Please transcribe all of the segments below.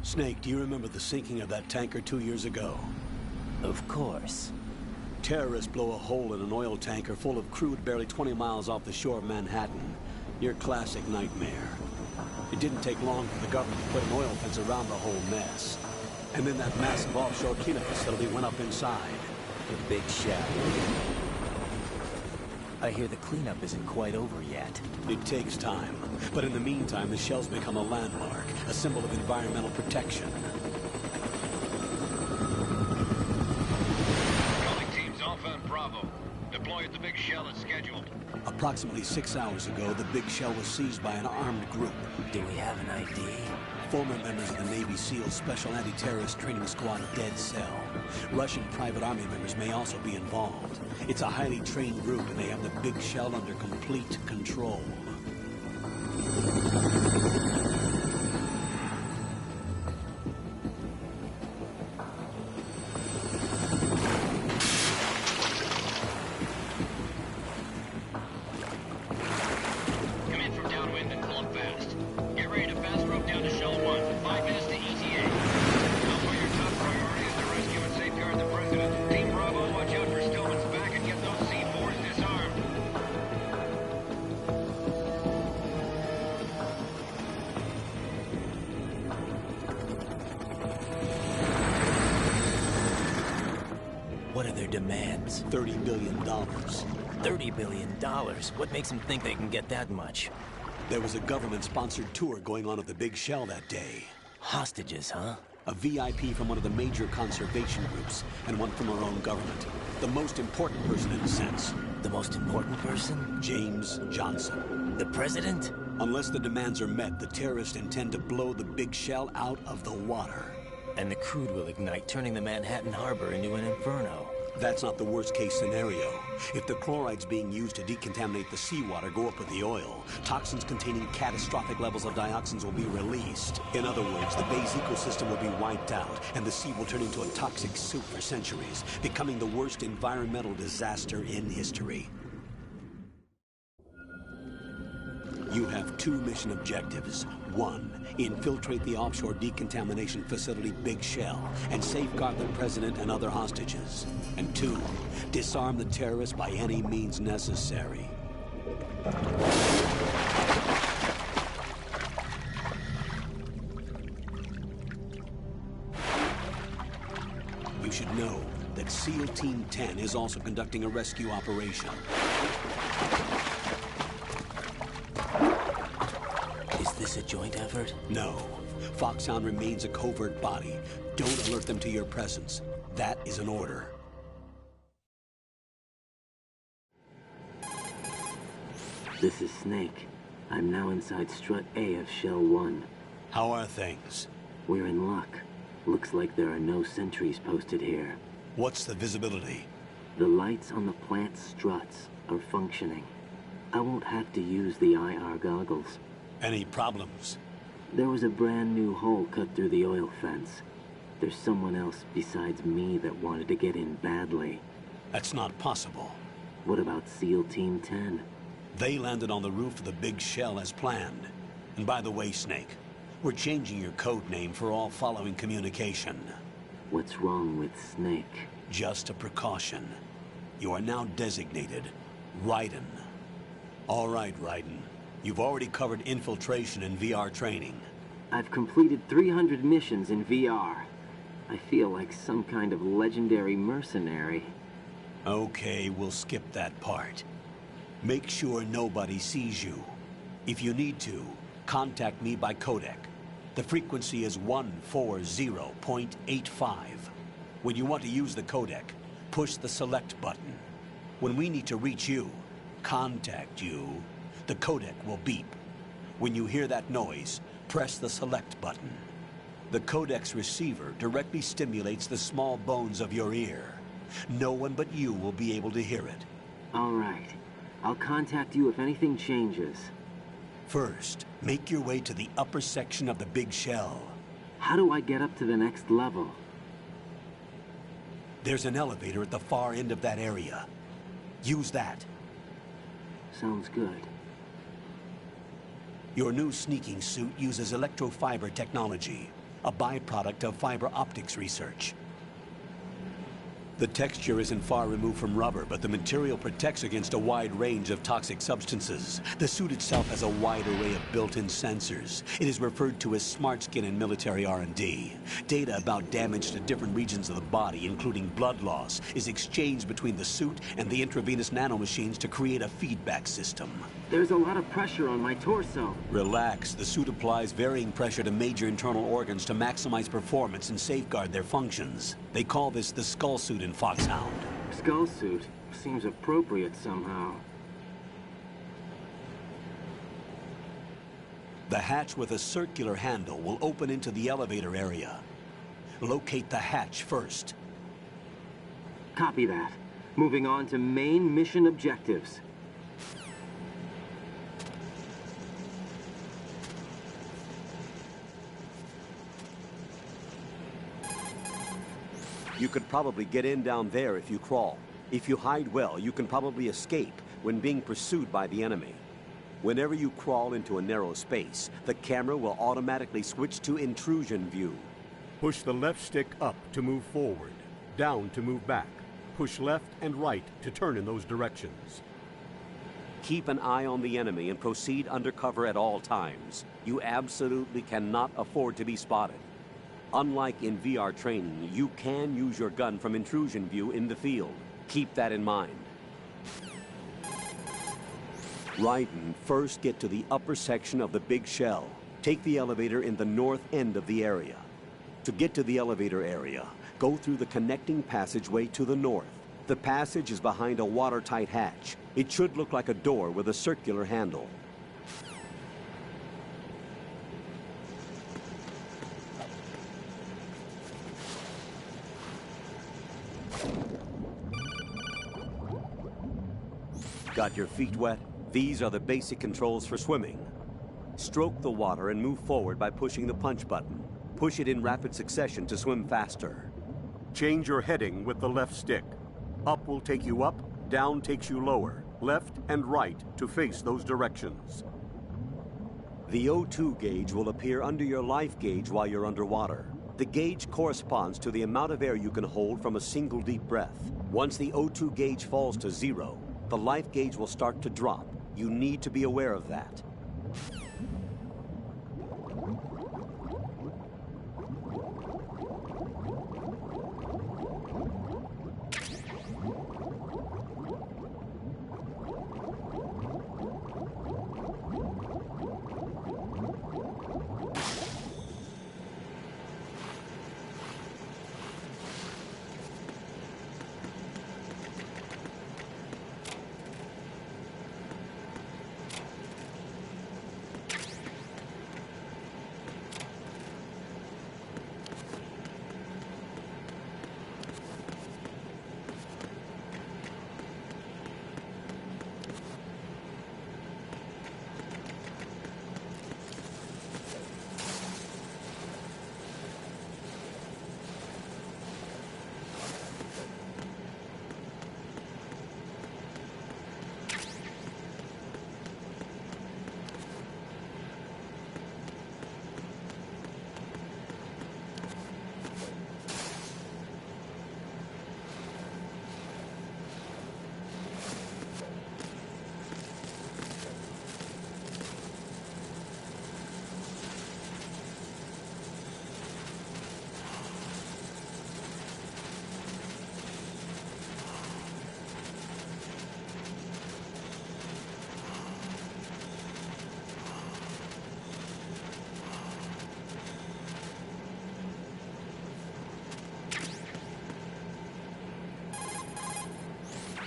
Snake, do you remember the sinking of that tanker 2 years ago? Of course. Terrorists blow a hole in an oil tanker full of crude barely 20 miles off the shore of Manhattan. Your classic nightmare. It didn't take long for the government to put an oil fence around the whole mess. And then that massive offshore cleanup facility went up inside. The big shell. I hear the cleanup isn't quite over yet. It takes time. But in the meantime, the shell's become a landmark, a symbol of environmental protection. Calling teams Alpha and Bravo. Deploy at the big shell as scheduled. Approximately 6 hours ago, the big shell was seized by an armed group. Do we have an ID? Former members of the Navy SEAL Special Anti-Terrorist Training Squad Dead Cell. Russian private army members may also be involved. It's a highly trained group, and they have the big shell under complete control. Come in from downwind and pull up fast. Get ready to fast rope down to Shell 1. 5 minutes to ETA. Alpha, your top priority is to rescue and safeguard the President. Team Bravo, watch out for Stillman's back and get those C4s disarmed. What are their demands? $30 billion. $30 billion? What makes them think they can get that much? There was a government-sponsored tour going on at the big shell that day. Hostages, huh? A VIP from one of the major conservation groups, and one from our own government. The most important person in a sense. The most important person? James Johnson. The president? Unless the demands are met, the terrorists intend to blow the big shell out of the water. And the crude will ignite, turning the Manhattan Harbor into an inferno. That's not the worst-case scenario. If the chlorides being used to decontaminate the seawater go up with the oil, toxins containing catastrophic levels of dioxins will be released. In other words, the bay's ecosystem will be wiped out, and the sea will turn into a toxic soup for centuries, becoming the worst environmental disaster in history. You have 2 mission objectives. 1, infiltrate the offshore decontamination facility Big Shell and safeguard the president and other hostages. And 2, disarm the terrorists by any means necessary. You should know that SEAL Team 10 is also conducting a rescue operation. Is this a joint effort? No. Foxhound remains a covert body. Don't alert them to your presence. That is an order. This is Snake. I'm now inside Strut A of Shell 1. How are things? We're in luck. Looks like there are no sentries posted here. What's the visibility? The lights on the plant's struts are functioning. I won't have to use the IR goggles. Any problems? There was a brand new hole cut through the oil fence. There's someone else besides me that wanted to get in badly. That's not possible. What about SEAL Team 10? They landed on the roof of the Big Shell as planned. And by the way, Snake, we're changing your code name for all following communication. What's wrong with Snake? Just a precaution. You are now designated Raiden. All right, Raiden. You've already covered infiltration and VR training. I've completed 300 missions in VR. I feel like some kind of legendary mercenary. Okay, we'll skip that part. Make sure nobody sees you. If you need to, contact me by codec. The frequency is 140.85. When you want to use the codec, push the select button. When we need to reach you, contact you, the codec will beep. When you hear that noise, press the select button. The codec's receiver directly stimulates the small bones of your ear. No one but you will be able to hear it. All right. I'll contact you if anything changes. First, make your way to the upper section of the Big Shell. How do I get up to the next level? There's an elevator at the far end of that area. Use that. Sounds good. Your new sneaking suit uses electrofiber technology. a byproduct of fiber optics research. The texture isn't far removed from rubber, but the material protects against a wide range of toxic substances. The suit itself has a wide array of built-in sensors. It is referred to as smart skin in military R&D. Data about damage to different regions of the body, including blood loss, is exchanged between the suit and the intravenous nanomachines to create a feedback system. There's a lot of pressure on my torso. Relax. The suit applies varying pressure to major internal organs to maximize performance and safeguard their functions. They call this the skull suit in Foxhound. Skull suit seems appropriate somehow. The hatch with a circular handle will open into the elevator area. Locate the hatch first. Copy that. Moving on to main mission objectives. You could probably get in down there if you crawl. If you hide well, you can probably escape when being pursued by the enemy. Whenever you crawl into a narrow space, the camera will automatically switch to intrusion view. Push the left stick up to move forward, down to move back. Push left and right to turn in those directions. Keep an eye on the enemy and proceed undercover at all times. You absolutely cannot afford to be spotted. Unlike in VR training, you can use your gun from intrusion view in the field. Keep that in mind. Raiden, first get to the upper section of the big shell. Take the elevator in the north end of the area. To get to the elevator area, go through the connecting passageway to the north. The passage is behind a watertight hatch. It should look like a door with a circular handle. Got your feet wet? These are the basic controls for swimming. Stroke the water and move forward by pushing the punch button. Push it in rapid succession to swim faster. Change your heading with the left stick. Up will take you up, down takes you lower. Left and right to face those directions. The O2 gauge will appear under your life gauge while you're underwater. The gauge corresponds to the amount of air you can hold from a single deep breath. Once the O2 gauge falls to 0, the life gauge will start to drop. You need to be aware of that.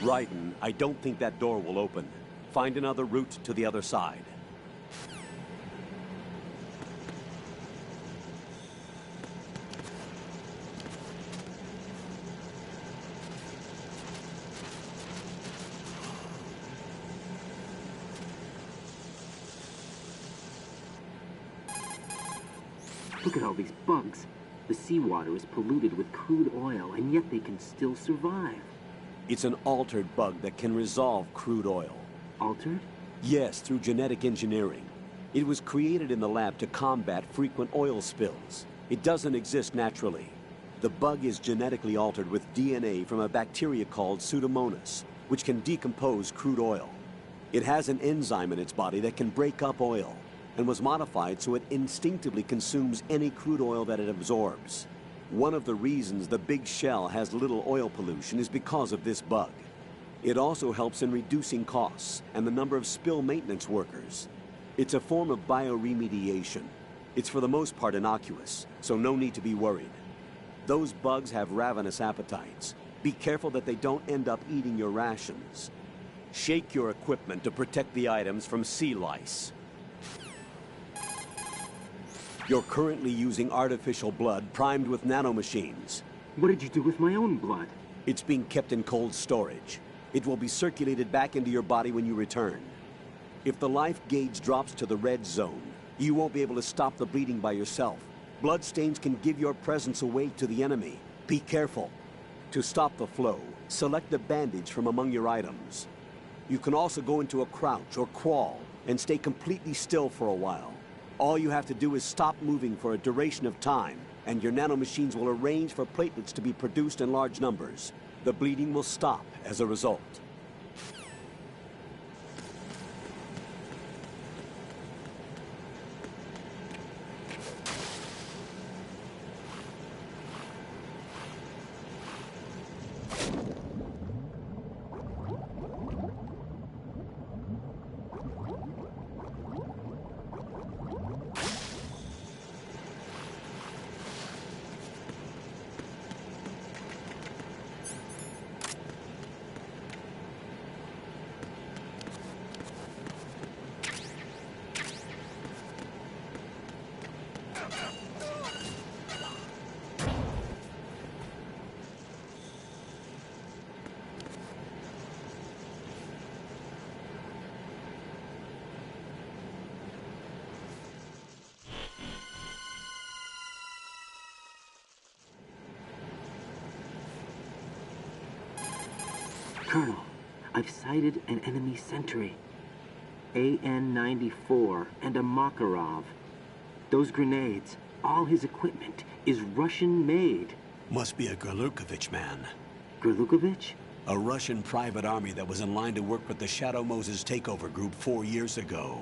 Raiden, I don't think that door will open. Find another route to the other side. Look at all these bugs. The seawater is polluted with crude oil, and yet they can still survive. It's an altered bug that can resolve crude oil. Altered? Yes, through genetic engineering. It was created in the lab to combat frequent oil spills. It doesn't exist naturally. The bug is genetically altered with DNA from a bacteria called Pseudomonas, which can decompose crude oil. It has an enzyme in its body that can break up oil, and was modified so it instinctively consumes any crude oil that it absorbs. One of the reasons the Big Shell has little oil pollution is because of this bug. It also helps in reducing costs and the number of spill maintenance workers. It's a form of bioremediation. It's for the most part innocuous, so no need to be worried. Those bugs have ravenous appetites. Be careful that they don't end up eating your rations. Shake your equipment to protect the items from sea lice. You're currently using artificial blood primed with nanomachines. What did you do with my own blood? It's being kept in cold storage. It will be circulated back into your body when you return. If the life gauge drops to the red zone, you won't be able to stop the bleeding by yourself. Bloodstains can give your presence away to the enemy. Be careful. To stop the flow, select a bandage from among your items. You can also go into a crouch or crawl and stay completely still for a while. All you have to do is stop moving for a duration of time, and your nanomachines will arrange for platelets to be produced in large numbers. The bleeding will stop as a result. Colonel, I've sighted an enemy sentry. AN-94 and a Makarov. Those grenades, all his equipment, is Russian-made. Must be a Gorlukovich man. Gorlukovich? A Russian private army that was in line to work with the Shadow Moses takeover group 4 years ago.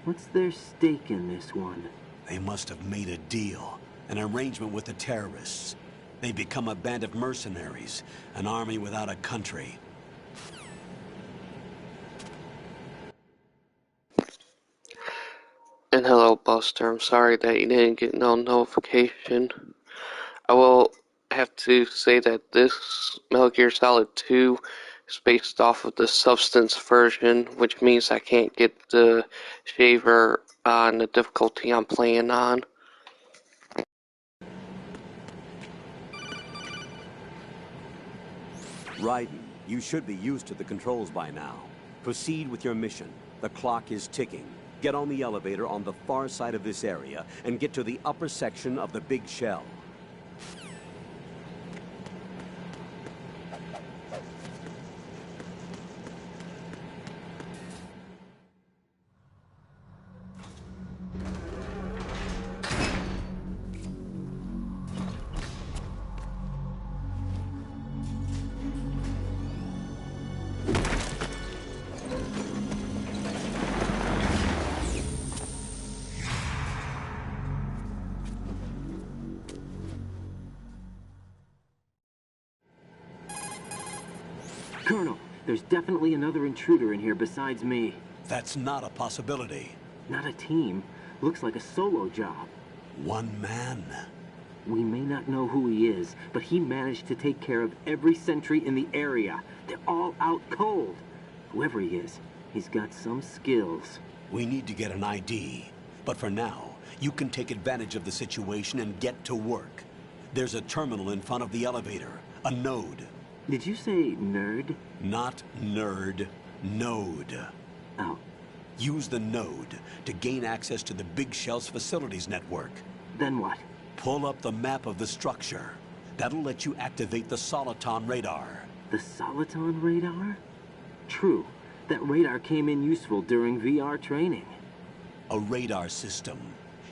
What's their stake in this one? They must have made a deal, an arrangement with the terrorists. They've become a band of mercenaries, an army without a country. And hello, Buster. I'm sorry that you didn't get no notification. I will have to say that this Metal Gear Solid 2 is based off of the Substance version, which means I can't get the shaver on the difficulty I'm playing on. Raiden, you should be used to the controls by now. Proceed with your mission. The clock is ticking. Get on the elevator on the far side of this area and get to the upper section of the Big Shell. Colonel, there's definitely another intruder in here besides me. That's not a possibility. Not a team. Looks like a solo job. One man. We may not know who he is, but he managed to take care of every sentry in the area. They're all out cold. Whoever he is, he's got some skills. We need to get an ID. But for now, you can take advantage of the situation and get to work. There's a terminal in front of the elevator. A node. Did you say nerd? Not nerd. Node. Oh. Use the node to gain access to the Big Shell's facilities network. Then what? Pull up the map of the structure. That'll let you activate the Soliton radar. The Soliton radar? True. That radar came in useful during VR training. A radar system.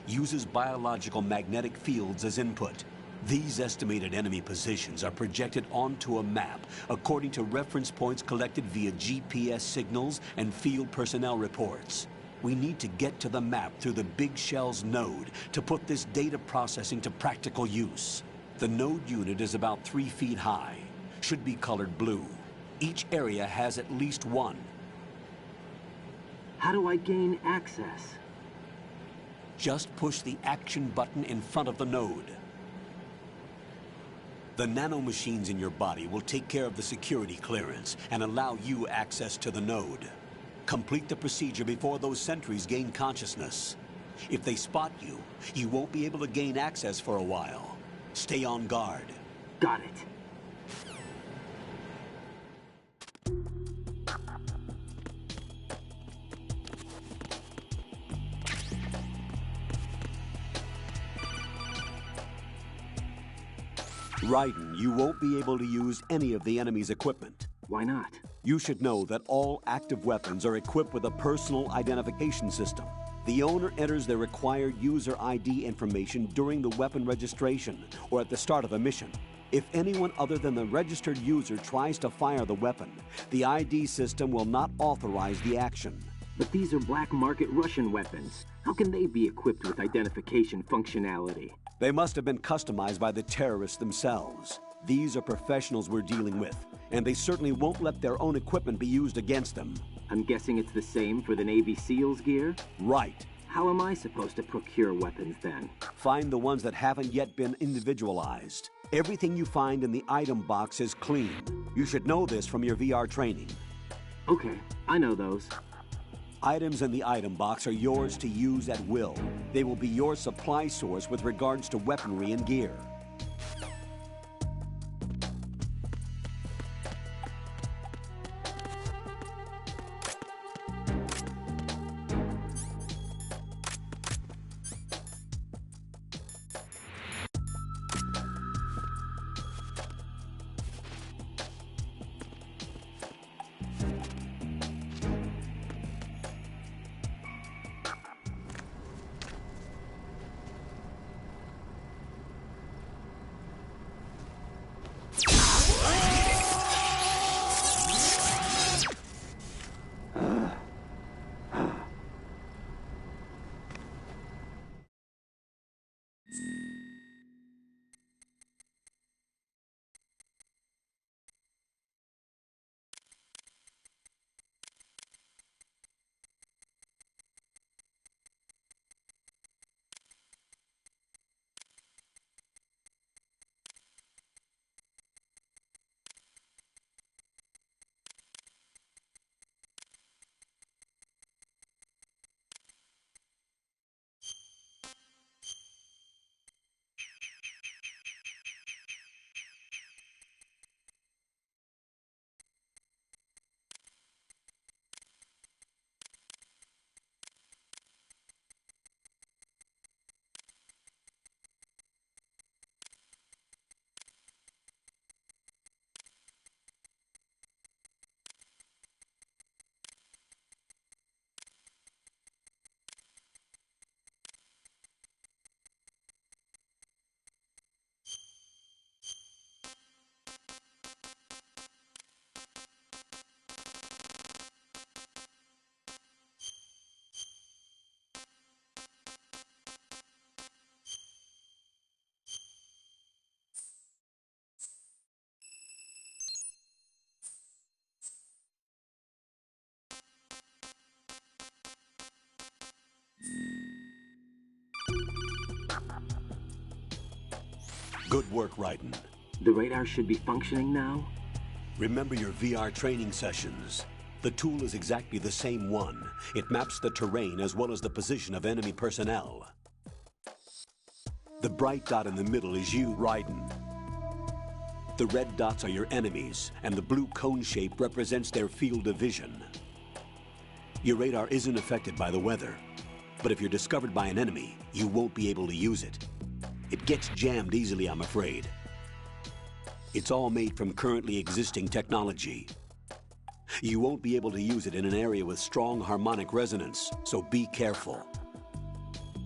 uses biological magnetic fields as input. These estimated enemy positions are projected onto a map according to reference points collected via GPS signals and field personnel reports. We need to get to the map through the Big Shell's node to put this data processing to practical use. The node unit is about 3 feet high, should be colored blue. Each area has at least one. How do I gain access? Just push the action button in front of the node. The nanomachines in your body will take care of the security clearance and allow you access to the node. Complete the procedure before those sentries gain consciousness. If they spot you, you won't be able to gain access for a while. Stay on guard. Got it. Raiden, you won't be able to use any of the enemy's equipment. Why not? You should know that all active weapons are equipped with a personal identification system. The owner enters their required user ID information during the weapon registration or at the start of a mission. If anyone other than the registered user tries to fire the weapon, the ID system will not authorize the action. But these are black market Russian weapons. How can they be equipped with identification functionality? They must have been customized by the terrorists themselves. These are professionals we're dealing with, and they certainly won't let their own equipment be used against them. I'm guessing it's the same for the Navy SEALs gear? Right. How am I supposed to procure weapons then? Find the ones that haven't yet been individualized. Everything you find in the item box is clean. You should know this from your VR training. Okay, I know those. Items in the item box are yours to use at will. They will be your supply source with regards to weaponry and gear. Good work, Raiden. The radar should be functioning now? Remember your VR training sessions. The tool is exactly the same one. It maps the terrain as well as the position of enemy personnel. The bright dot in the middle is you, Raiden. The red dots are your enemies, and the blue cone shape represents their field of vision. Your radar isn't affected by the weather, but if you're discovered by an enemy, you won't be able to use it. It gets jammed easily, I'm afraid. It's all made from currently existing technology. You won't be able to use it in an area with strong harmonic resonance, so be careful.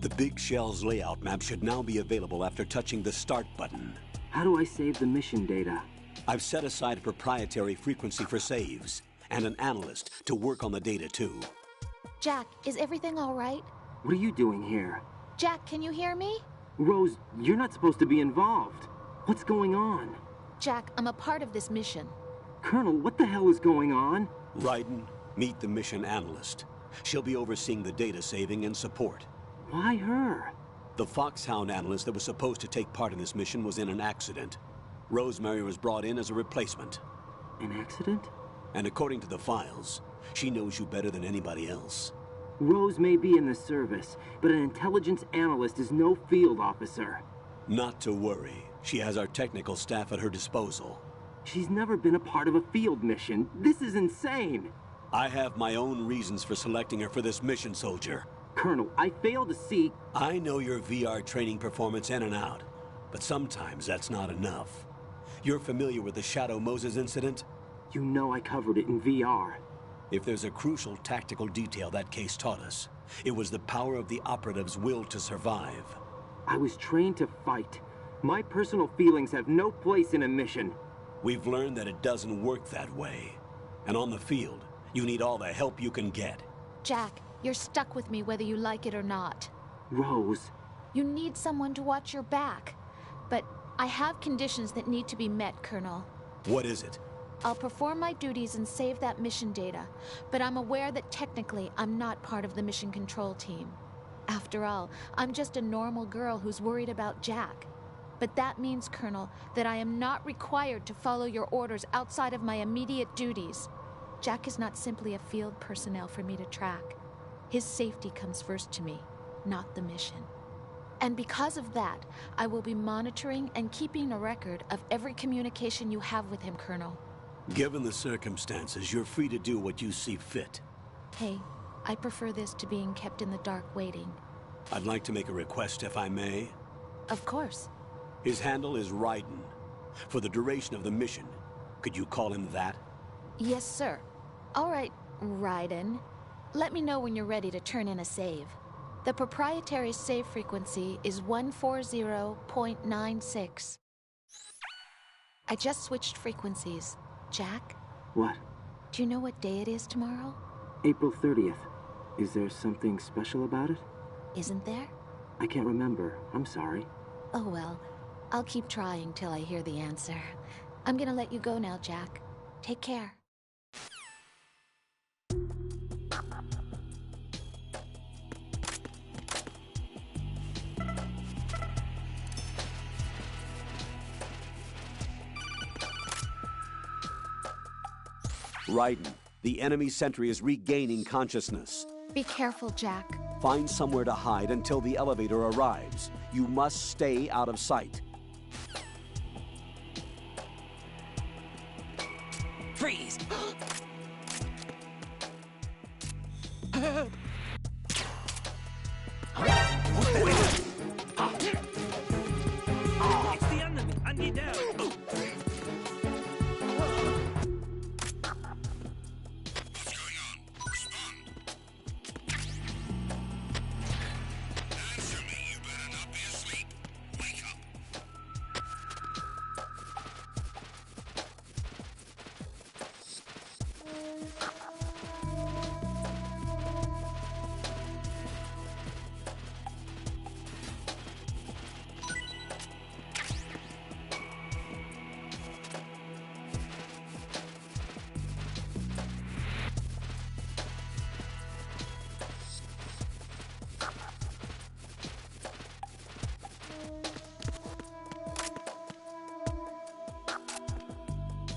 The Big Shell's layout map should now be available after touching the Start button. How do I save the mission data? I've set aside a proprietary frequency for saves, and an analyst to work on the data too. Jack, is everything all right? What are you doing here? Jack, can you hear me? Rose, you're not supposed to be involved. What's going on? Jack, I'm a part of this mission. Colonel, what the hell is going on? Raiden, meet the mission analyst. She'll be overseeing the data saving and support. Why her? The Foxhound analyst that was supposed to take part in this mission was in an accident. Rosemary was brought in as a replacement. An accident? And according to the files, she knows you better than anybody else. Rose may be in the service, but an intelligence analyst is no field officer. Not to worry. She has our technical staff at her disposal. She's never been a part of a field mission. This is insane. I have my own reasons for selecting her for this mission, soldier. Colonel, I fail to see... I know your VR training performance in and out, but sometimes that's not enough. You're familiar with the Shadow Moses incident? You know I covered it in VR. If there's a crucial tactical detail that case taught us, it was the power of the operative's will to survive. I was trained to fight. My personal feelings have no place in a mission. We've learned that it doesn't work that way. And on the field, you need all the help you can get. Jack, you're stuck with me whether you like it or not. Rose. You need someone to watch your back. But I have conditions that need to be met, Colonel. What is it? I'll perform my duties and save that mission data, but I'm aware that technically I'm not part of the mission control team. After all, I'm just a normal girl who's worried about Jack. But that means, Colonel, that I am not required to follow your orders outside of my immediate duties. Jack is not simply a field personnel for me to track. His safety comes first to me, not the mission. And because of that, I will be monitoring and keeping a record of every communication you have with him, Colonel. Given the circumstances, you're free to do what you see fit. Hey, I prefer this to being kept in the dark waiting. I'd like to make a request, if I may. Of course. His handle is Raiden. For the duration of the mission, could you call him that? Yes, sir. All right, Raiden. Let me know when you're ready to turn in a save. The proprietary save frequency is 140.96. I just switched frequencies. Jack? What? Do you know what day it is tomorrow? April 30th. Is there something special about it? Isn't there? I can't remember. I'm sorry. Oh well. I'll keep trying till I hear the answer. I'm gonna let you go now, Jack. Take care. Raiden, the enemy sentry is regaining consciousness. Be careful, Jack. Find somewhere to hide until the elevator arrives. You must stay out of sight. Freeze! It's the enemy! I need help!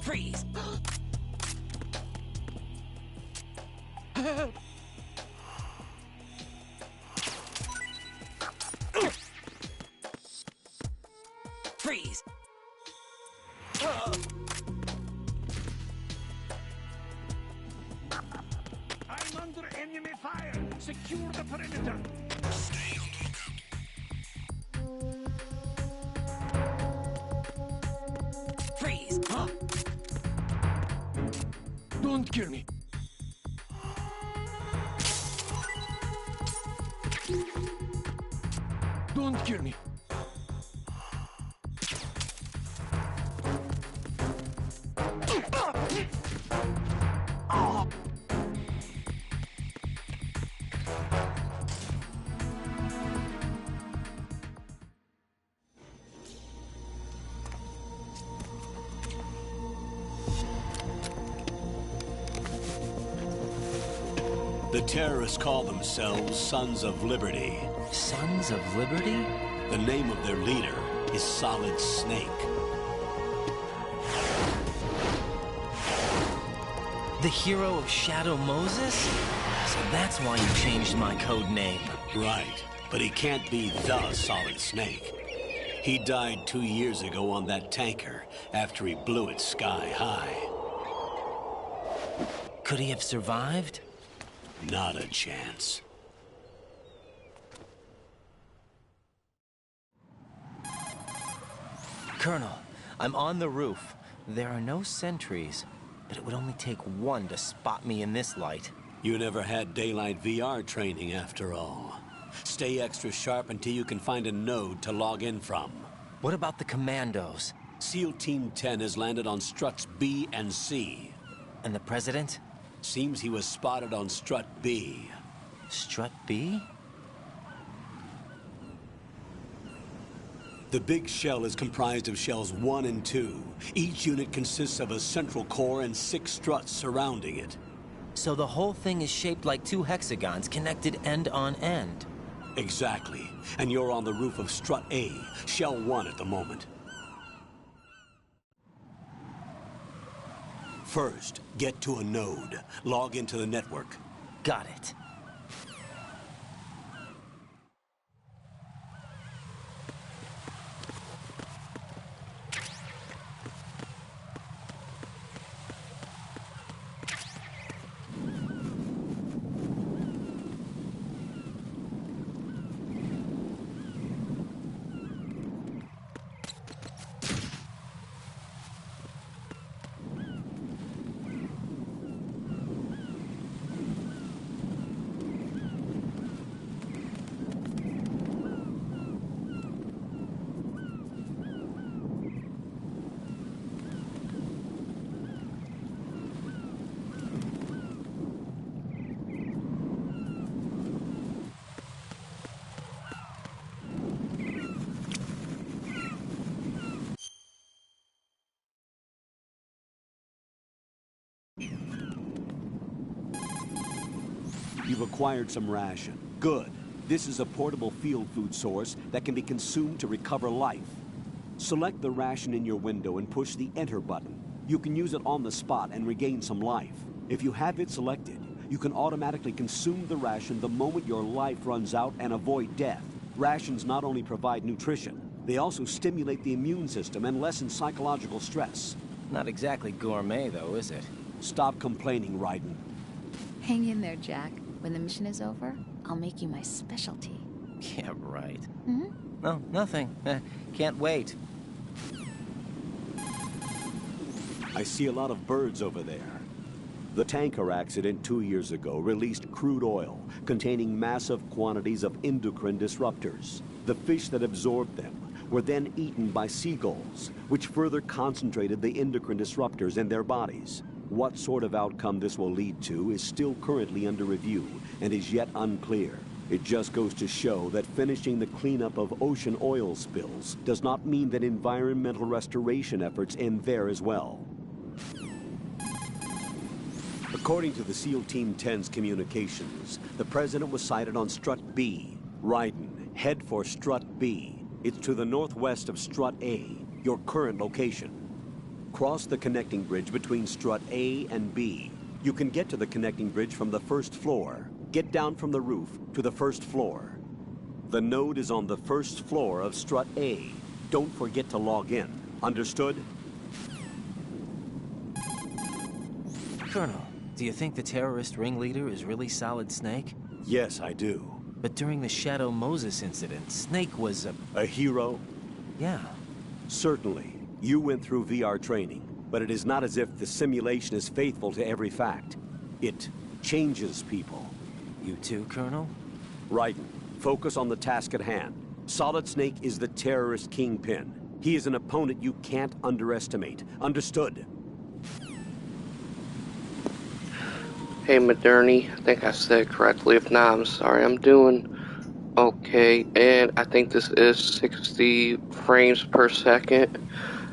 Freeze! Freeze! I'm under enemy fire. Secure the perimeter. Stay on the lookout. Freeze! Huh? Don't kill me. scared me. The terrorists call themselves Sons of Liberty. Sons of Liberty? The name of their leader is Solid Snake. The hero of Shadow Moses? So that's why you changed my code name. Right, but he can't be the Solid Snake. He died 2 years ago on that tanker after he blew it sky high. Could he have survived? Not a chance. Colonel, I'm on the roof. There are no sentries, but it would only take one to spot me in this light. You never had daylight VR training after all. Stay extra sharp until you can find a node to log in from. What about the commandos? SEAL Team 10 has landed on struts B and C. And the President? Seems he was spotted on strut B. Strut B? The big shell is comprised of shells 1 and 2. Each unit consists of a central core and 6 struts surrounding it. So the whole thing is shaped like 2 hexagons connected end on end. Exactly. And you're on the roof of strut A, shell 1 at the moment. First, get to a node. Log into the network. Got it. You've acquired some ration. Good. This is a portable field food source that can be consumed to recover life. Select the ration in your window and push the Enter button. You can use it on the spot and regain some life. If you have it selected, you can automatically consume the ration the moment your life runs out and avoid death. Rations not only provide nutrition, they also stimulate the immune system and lessen psychological stress. Not exactly gourmet, though, is it? Stop complaining, Raiden. Hang in there, Jack. When the mission is over, I'll make you my specialty. Yeah, right. Mm-hmm. No, nothing. Can't wait. I see a lot of birds over there. The tanker accident 2 years ago released crude oil containing massive quantities of endocrine disruptors. The fish that absorbed them were then eaten by seagulls, which further concentrated the endocrine disruptors in their bodies. What sort of outcome this will lead to is still currently under review and is yet unclear. It just goes to show that finishing the cleanup of ocean oil spills does not mean that environmental restoration efforts end there as well. According to the SEAL Team 10's communications, the President was sighted on Strut B. Raiden, head for Strut B. It's to the northwest of Strut A, your current location. Cross the connecting bridge between Strut A and B. You can get to the connecting bridge from the first floor. Get down from the roof to the first floor. The node is on the first floor of Strut A. Don't forget to log in. Understood? Colonel, do you think the terrorist ringleader is really Solid Snake? Yes, I do. But during the Shadow Moses incident, Snake was a hero? Yeah. Certainly. You went through VR training, but it is not as if the simulation is faithful to every fact. It changes people. You too, Colonel? Raiden, focus on the task at hand. Solid Snake is the terrorist kingpin. He is an opponent you can't underestimate. Understood? Hey, Moderni, I think I said it correctly. If not, I'm sorry. I'm doing okay, and I think this is 60 frames per second.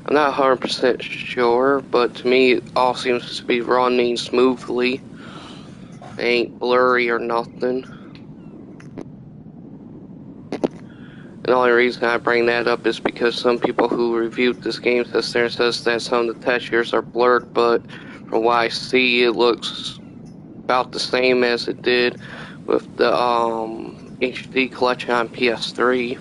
I'm not 100% sure, but to me, it all seems to be running smoothly. Ain't blurry or nothing. And the only reason I bring that up is because some people who reviewed this game says that some of the textures are blurred, but from what I see, it looks about the same as it did with the HD collection on PS3.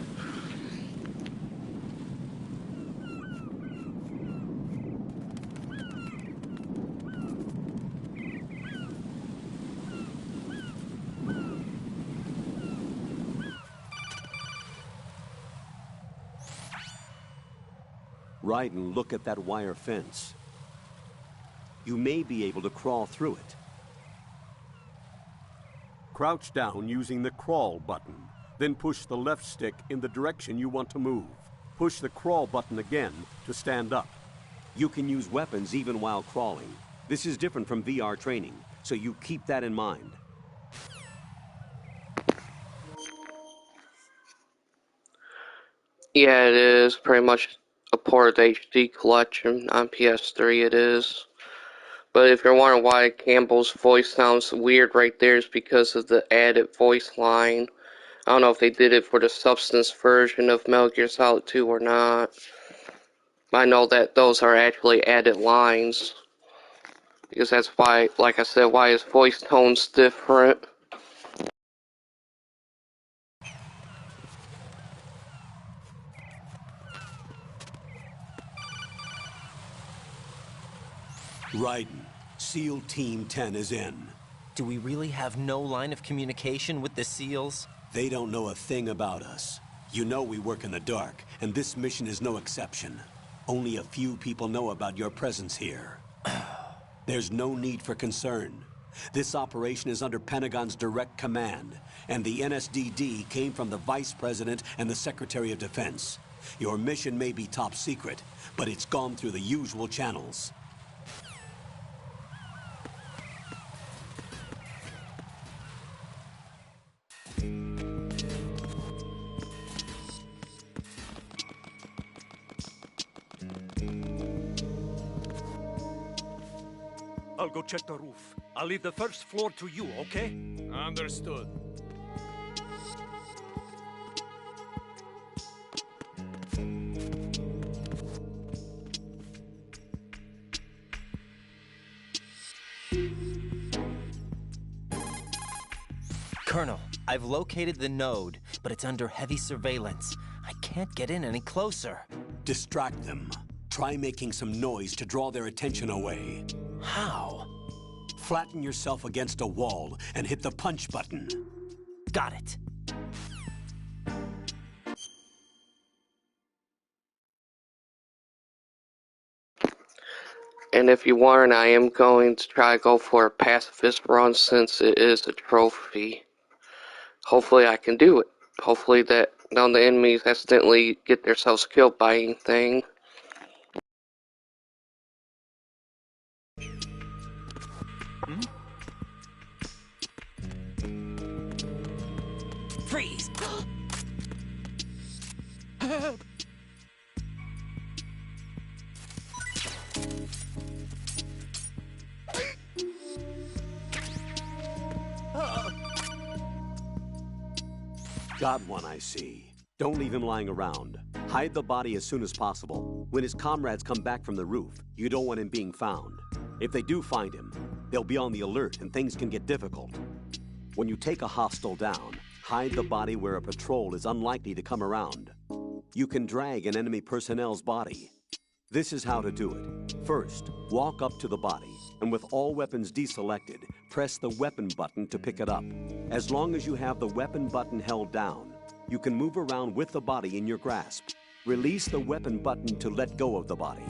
Raiden, look at that wire fence. You may be able to crawl through it. Crouch down using the crawl button. Then push the left stick in the direction you want to move. Push the crawl button again to stand up. You can use weapons even while crawling. This is different from VR training, so you keep that in mind. Yeah, it is pretty much a port of the HD collection on PS3. It is. But if you're wondering why Campbell's voice sounds weird right there, is because of the added voice line. I don't know if they did it for the Substance version of Metal Gear Solid 2 or not. I know that those are actually added lines. Because that's why, like I said, why his voice tone's different. Raiden, SEAL Team 10 is in. Do we really have no line of communication with the SEALs? They don't know a thing about us. You know we work in the dark, and this mission is no exception. Only a few people know about your presence here. There's no need for concern. This operation is under Pentagon's direct command, and the NSDD came from the Vice President and the Secretary of Defense. Your mission may be top secret, but it's gone through the usual channels. I'll go check the roof. I'll leave the first floor to you, okay? Understood. Colonel, I've located the node, but it's under heavy surveillance. I can't get in any closer. Distract them. Try making some noise to draw their attention away. How? Flatten yourself against a wall and hit the punch button. Got it. And if you weren't, I am going to try to go for a pacifist run since it is a trophy. Hopefully I can do it. Hopefully that none of the enemies accidentally get themselves killed by anything. Freeze! Got one, I see. Don't leave him lying around. Hide the body as soon as possible. When his comrades come back from the roof, you don't want him being found. If they do find him, they'll be on the alert and things can get difficult. When you take a hostile down, hide the body where a patrol is unlikely to come around. You can drag an enemy personnel's body. This is how to do it. First, walk up to the body, and with all weapons deselected, press the weapon button to pick it up. As long as you have the weapon button held down, you can move around with the body in your grasp. Release the weapon button to let go of the body.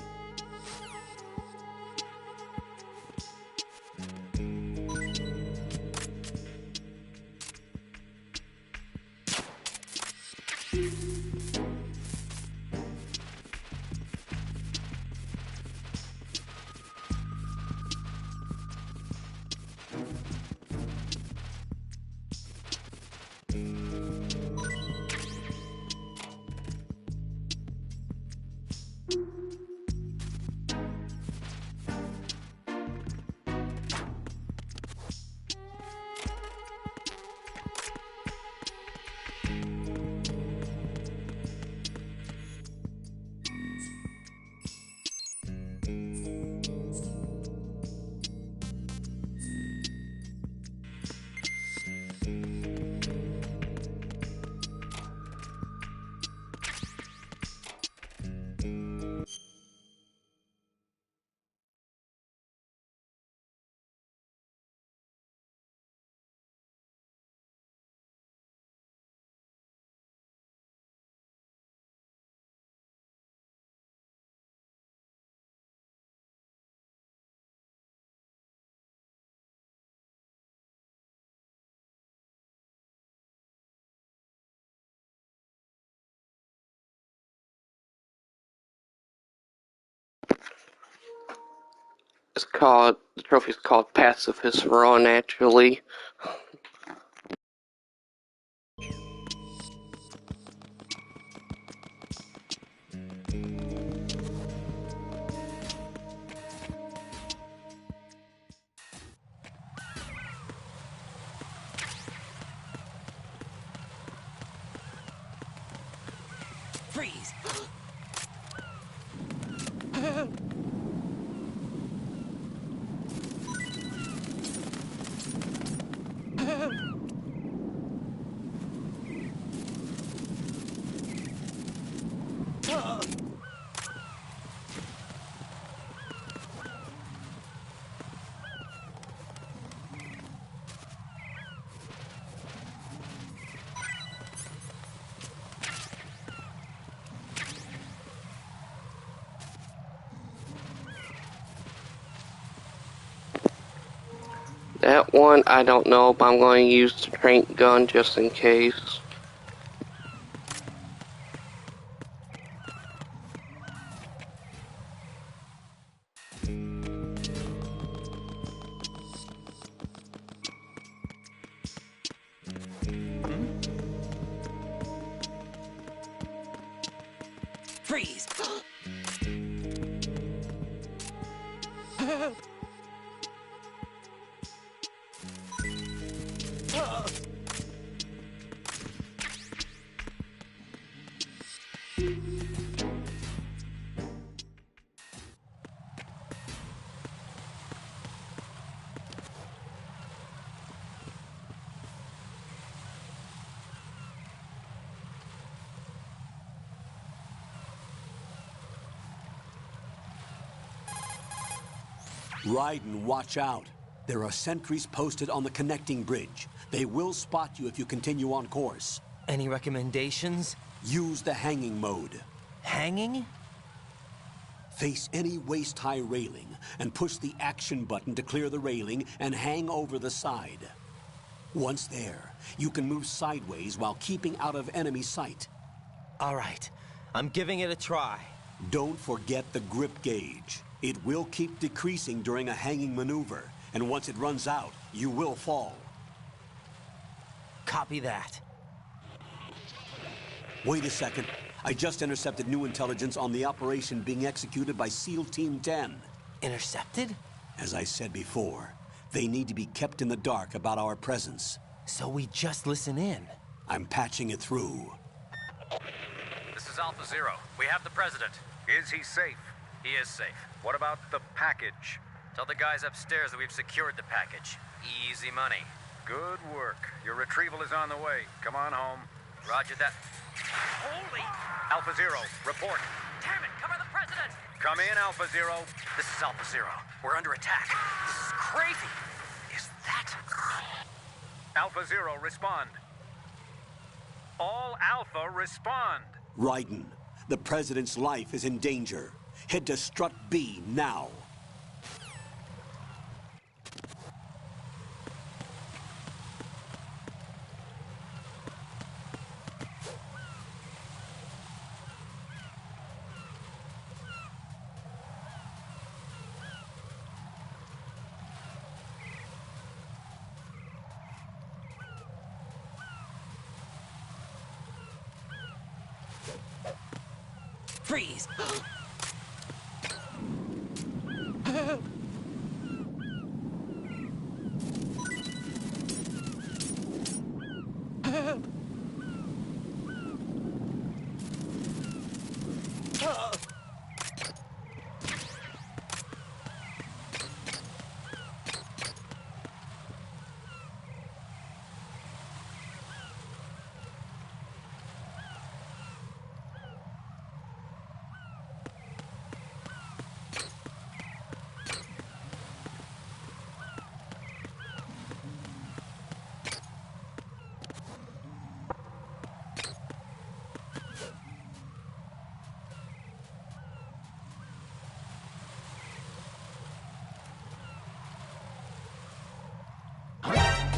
the trophy's called Pacifist Run, actually. Freeze! That one, I don't know, but I'm going to use the trank gun just in case. Freeze! Raiden, watch out. There are sentries posted on the connecting bridge. They will spot you if you continue on course. Any recommendations? Use the hanging mode. Hanging? Face any waist-high railing and push the action button to clear the railing and hang over the side. Once there, you can move sideways while keeping out of enemy sight. All right, I'm giving it a try. Don't forget the grip gauge. It will keep decreasing during a hanging maneuver, and once it runs out, you will fall. Copy that. Wait a second. I just intercepted new intelligence on the operation being executed by SEAL Team 10. Intercepted? As I said before, they need to be kept in the dark about our presence. So we just listen in. I'm patching it through. This is Alpha Zero. We have the President. Is he safe? He is safe. What about the package? Tell the guys upstairs that we've secured the package. Easy money. Good work. Your retrieval is on the way. Come on home. Roger that. Holy! Alpha Zero, report. Damn it! Cover the President! Come in, Alpha Zero. This is Alpha Zero. We're under attack. This is crazy. Is that... Alpha Zero, respond. All Alpha, respond. Raiden, the President's life is in danger. Head to Strut B now. Freeze!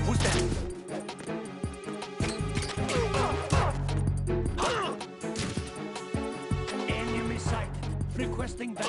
Who's that? Enemy sighted. Requesting back.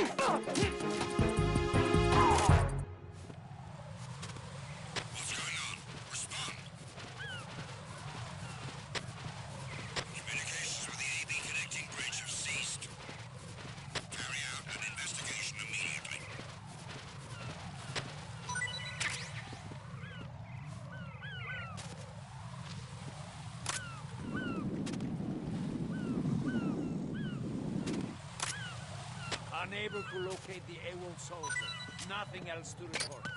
unable to locate the AWOL soldier. Nothing else to report.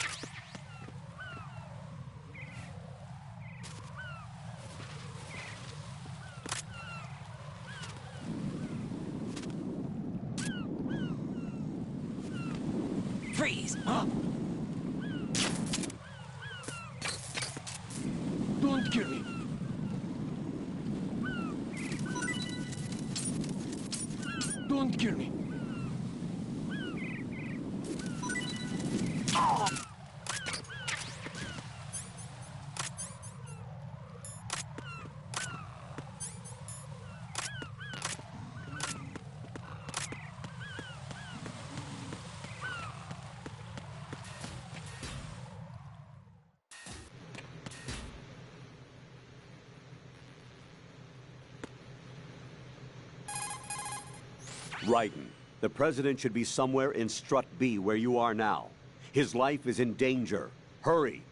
Freeze! Huh? Don't kill me! Don't kill me! Raiden, the President should be somewhere in Strut B where you are now. His life is in danger. Hurry!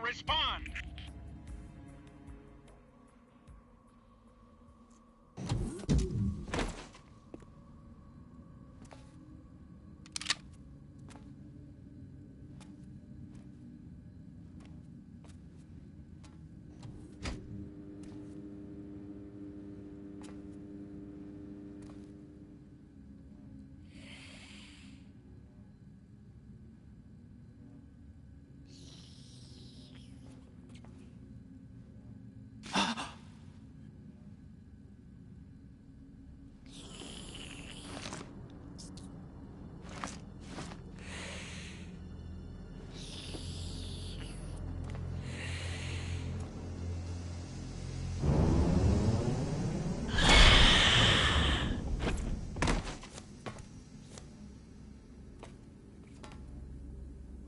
Respond!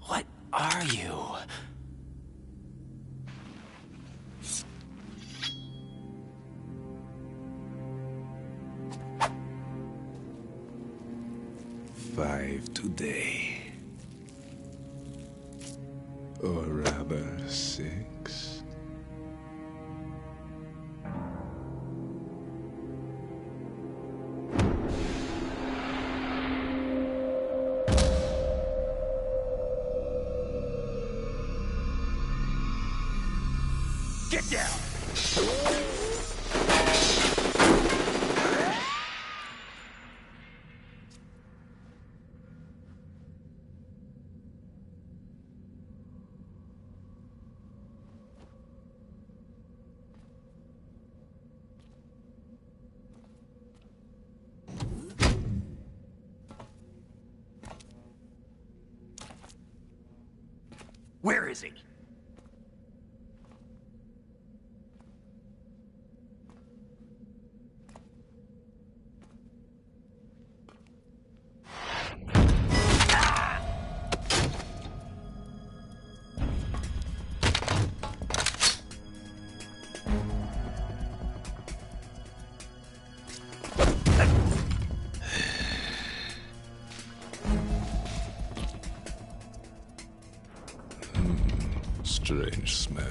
What are you? Five today. Or rather, 6. Get down! Where is he? Strange smell.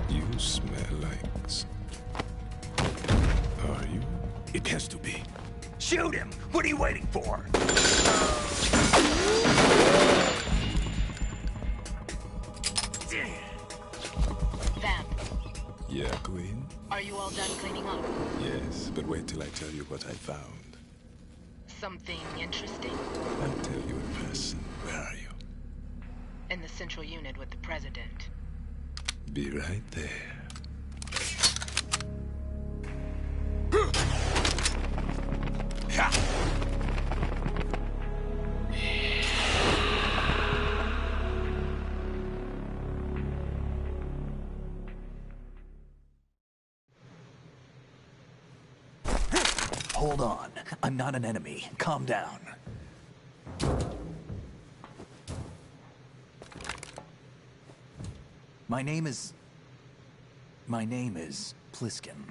You smell like... Are you? It has to be. Shoot him! What are you waiting for? Vamp, Yeah, Queen? are you all done cleaning up? Yes, but wait till I tell you what I found. Something interesting? I'll tell you in person. Where are you? In the central unit with the president. Be right there. Hold on. I'm not an enemy. Calm down. My name is Pliskin.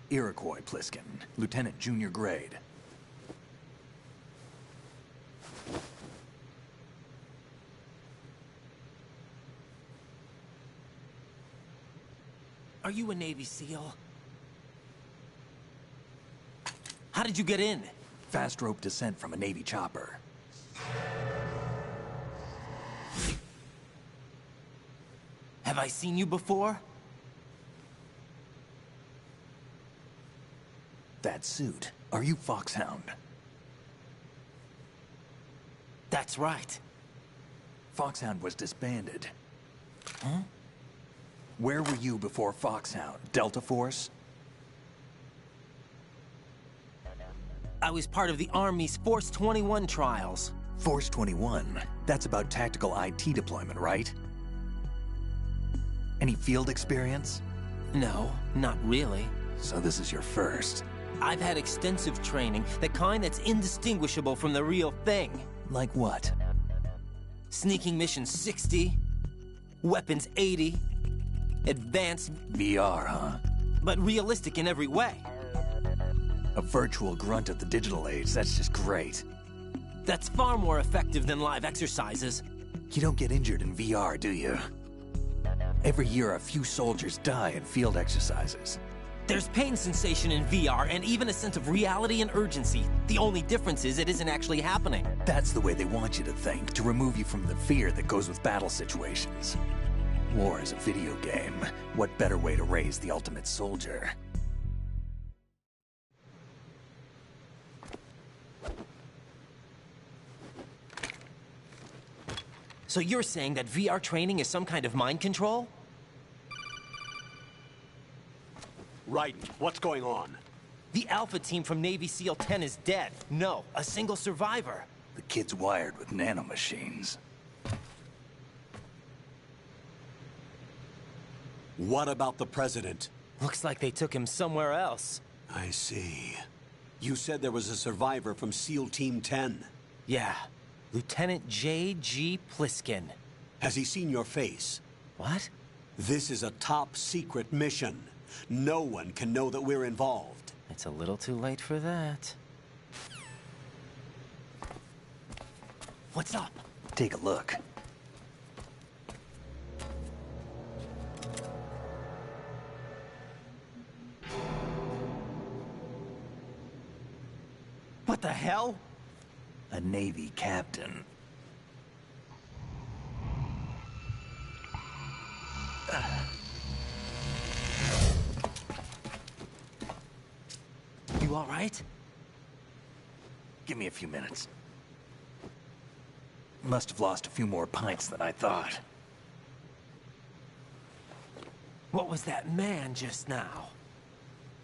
Iroquois Pliskin. Lieutenant Junior Grade. Are you a Navy SEAL? How did you get in? Fast rope descent from a Navy chopper. Have I seen you before? That suit. Are you Foxhound? That's right. Foxhound was disbanded. Huh? Where were you before Foxhound? Delta Force? I was part of the Army's Force 21 trials. Force 21? That's about tactical IT deployment, right? Any field experience? No, not really. So this is your first. I've had extensive training, the kind that's indistinguishable from the real thing. Like what? Sneaking mission 60, weapons 80, advanced... VR, huh? But realistic in every way. A virtual grunt of the digital age, that's just great. That's far more effective than live exercises. You don't get injured in VR, do you? Every year, a few soldiers die in field exercises. There's pain sensation in VR, and even a sense of reality and urgency. The only difference is it isn't actually happening. That's the way they want you to think, to remove you from the fear that goes with battle situations. War is a video game. What better way to raise the ultimate soldier? So you're saying that VR training is some kind of mind control? Right. What's going on? The Alpha team from Navy SEAL 10 is dead. No, a single survivor. The kid's wired with nanomachines. What about the president? Looks like they took him somewhere else. I see. You said there was a survivor from SEAL Team 10. Yeah. Lieutenant J.G. Pliskin. Has he seen your face? What? This is a top secret mission. No one can know that we're involved. It's a little too late for that. What's up? Take a look. What the hell? A Navy captain. You all right? Give me a few minutes. Must have lost a few more pints than I thought. What was that man just now?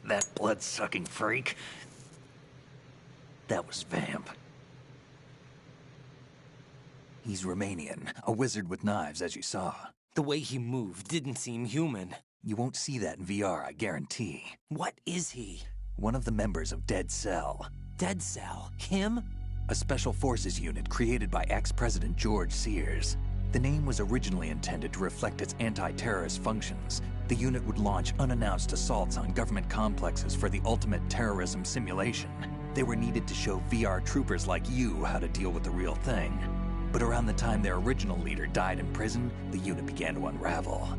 That blood-sucking freak? That was Vamp. He's Romanian, a wizard with knives, as you saw. The way he moved didn't seem human. You won't see that in VR, I guarantee. What is he? One of the members of Dead Cell. Dead Cell? Him? A special forces unit created by ex-President George Sears. The name was originally intended to reflect its anti-terrorist functions. The unit would launch unannounced assaults on government complexes for the ultimate terrorism simulation. They were needed to show VR troopers like you how to deal with the real thing. But around the time their original leader died in prison, the unit began to unravel.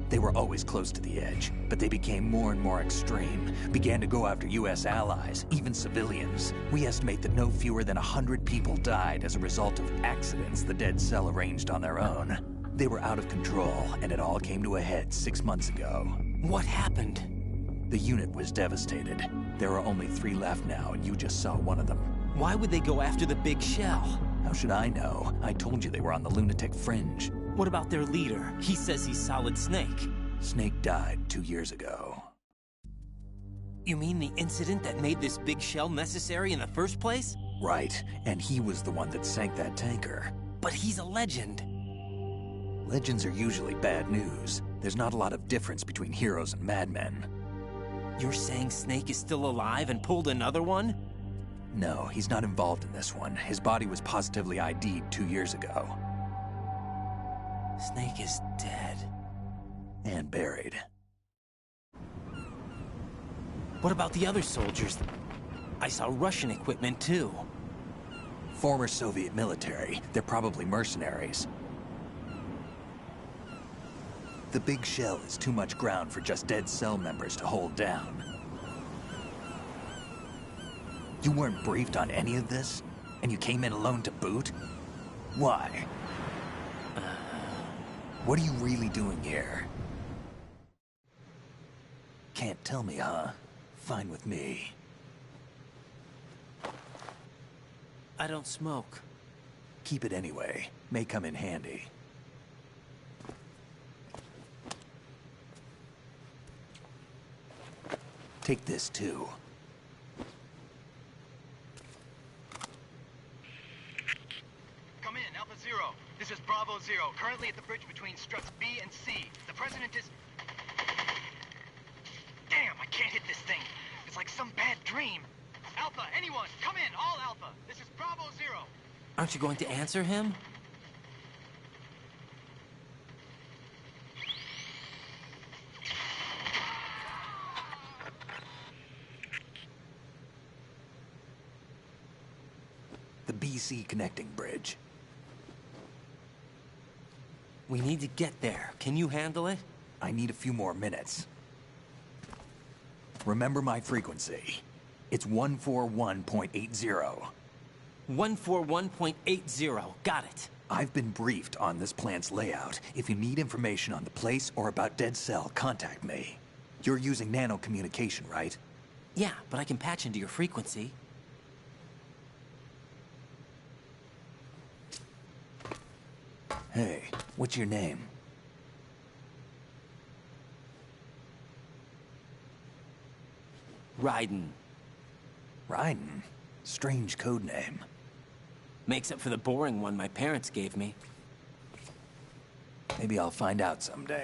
They were always close to the edge, but they became more and more extreme, began to go after US allies, even civilians. We estimate that no fewer than 100 people died as a result of accidents the Dead Cell arranged on their own. They were out of control, and it all came to a head 6 months ago. What happened? The unit was devastated. There are only 3 left now, and you just saw one of them. Why would they go after the big shell? How should I know? I told you they were on the lunatic fringe. What about their leader? He says he's Solid Snake. Snake died 2 years ago. You mean the incident that made this big shell necessary in the first place? Right, and he was the one that sank that tanker. But he's a legend. Legends are usually bad news. There's not a lot of difference between heroes and madmen. You're saying Snake is still alive and pulled another one? No, he's not involved in this one. His body was positively ID'd 2 years ago. Snake is dead. And buried. What about the other soldiers? I saw Russian equipment too. Former Soviet military. They're probably mercenaries. The big shell is too much ground for just Dead Cell members to hold down. You weren't briefed on any of this? And you came in alone to boot? Why? What are you really doing here? Can't tell me, huh? Fine with me. I don't smoke. Keep it anyway. May come in handy. Take this, too. Come in, Alpha Zero. This is Bravo Zero, currently at the bridge between struts B and C. The President is... Damn, I can't hit this thing. It's like some bad dream. Alpha, anyone, come in, all Alpha. This is Bravo Zero. Aren't you going to answer him? The BC connecting bridge. We need to get there. Can you handle it? I need a few more minutes. Remember my frequency. It's 141.80. 141.80. Got it. I've been briefed on this plant's layout. If you need information on the place or about Dead Cell, contact me. You're using nano communication, right? Yeah, but I can patch into your frequency. Hey, what's your name? Raiden. Raiden? Strange code name. Makes up for the boring one my parents gave me. Maybe I'll find out someday.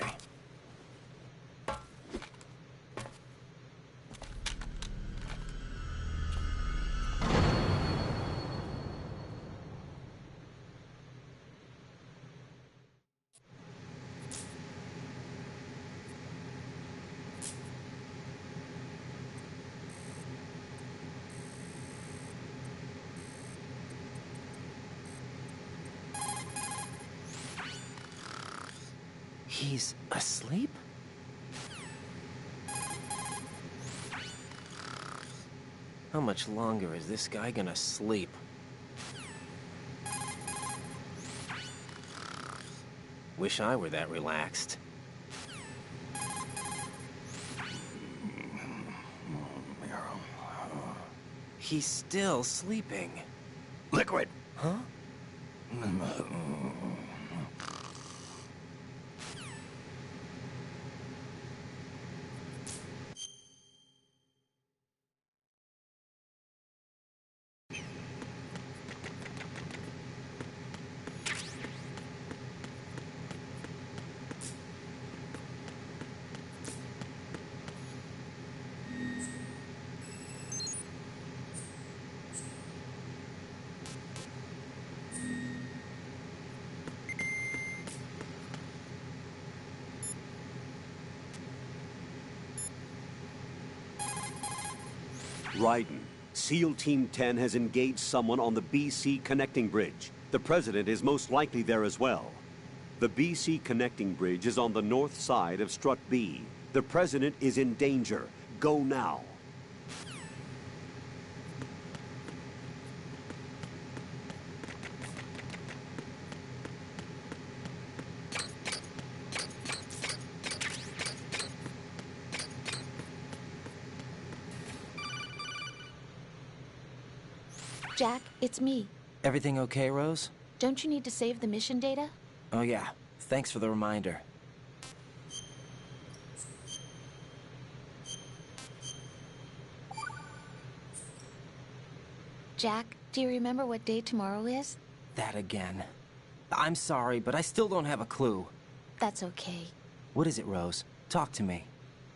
He's asleep? How much longer is this guy gonna sleep? Wish I were that relaxed. He's still sleeping. Liquid! Huh? Raiden, SEAL Team 10 has engaged someone on the BC connecting bridge. The President is most likely there as well. The BC connecting bridge is on the north side of Strut B. The President is in danger. Go now. Jack, it's me. Everything okay, Rose? Don't you need to save the mission data? Oh yeah, thanks for the reminder. Jack, do you remember what day tomorrow is? That again. I'm sorry, but I still don't have a clue. That's okay. What is it, Rose? Talk to me.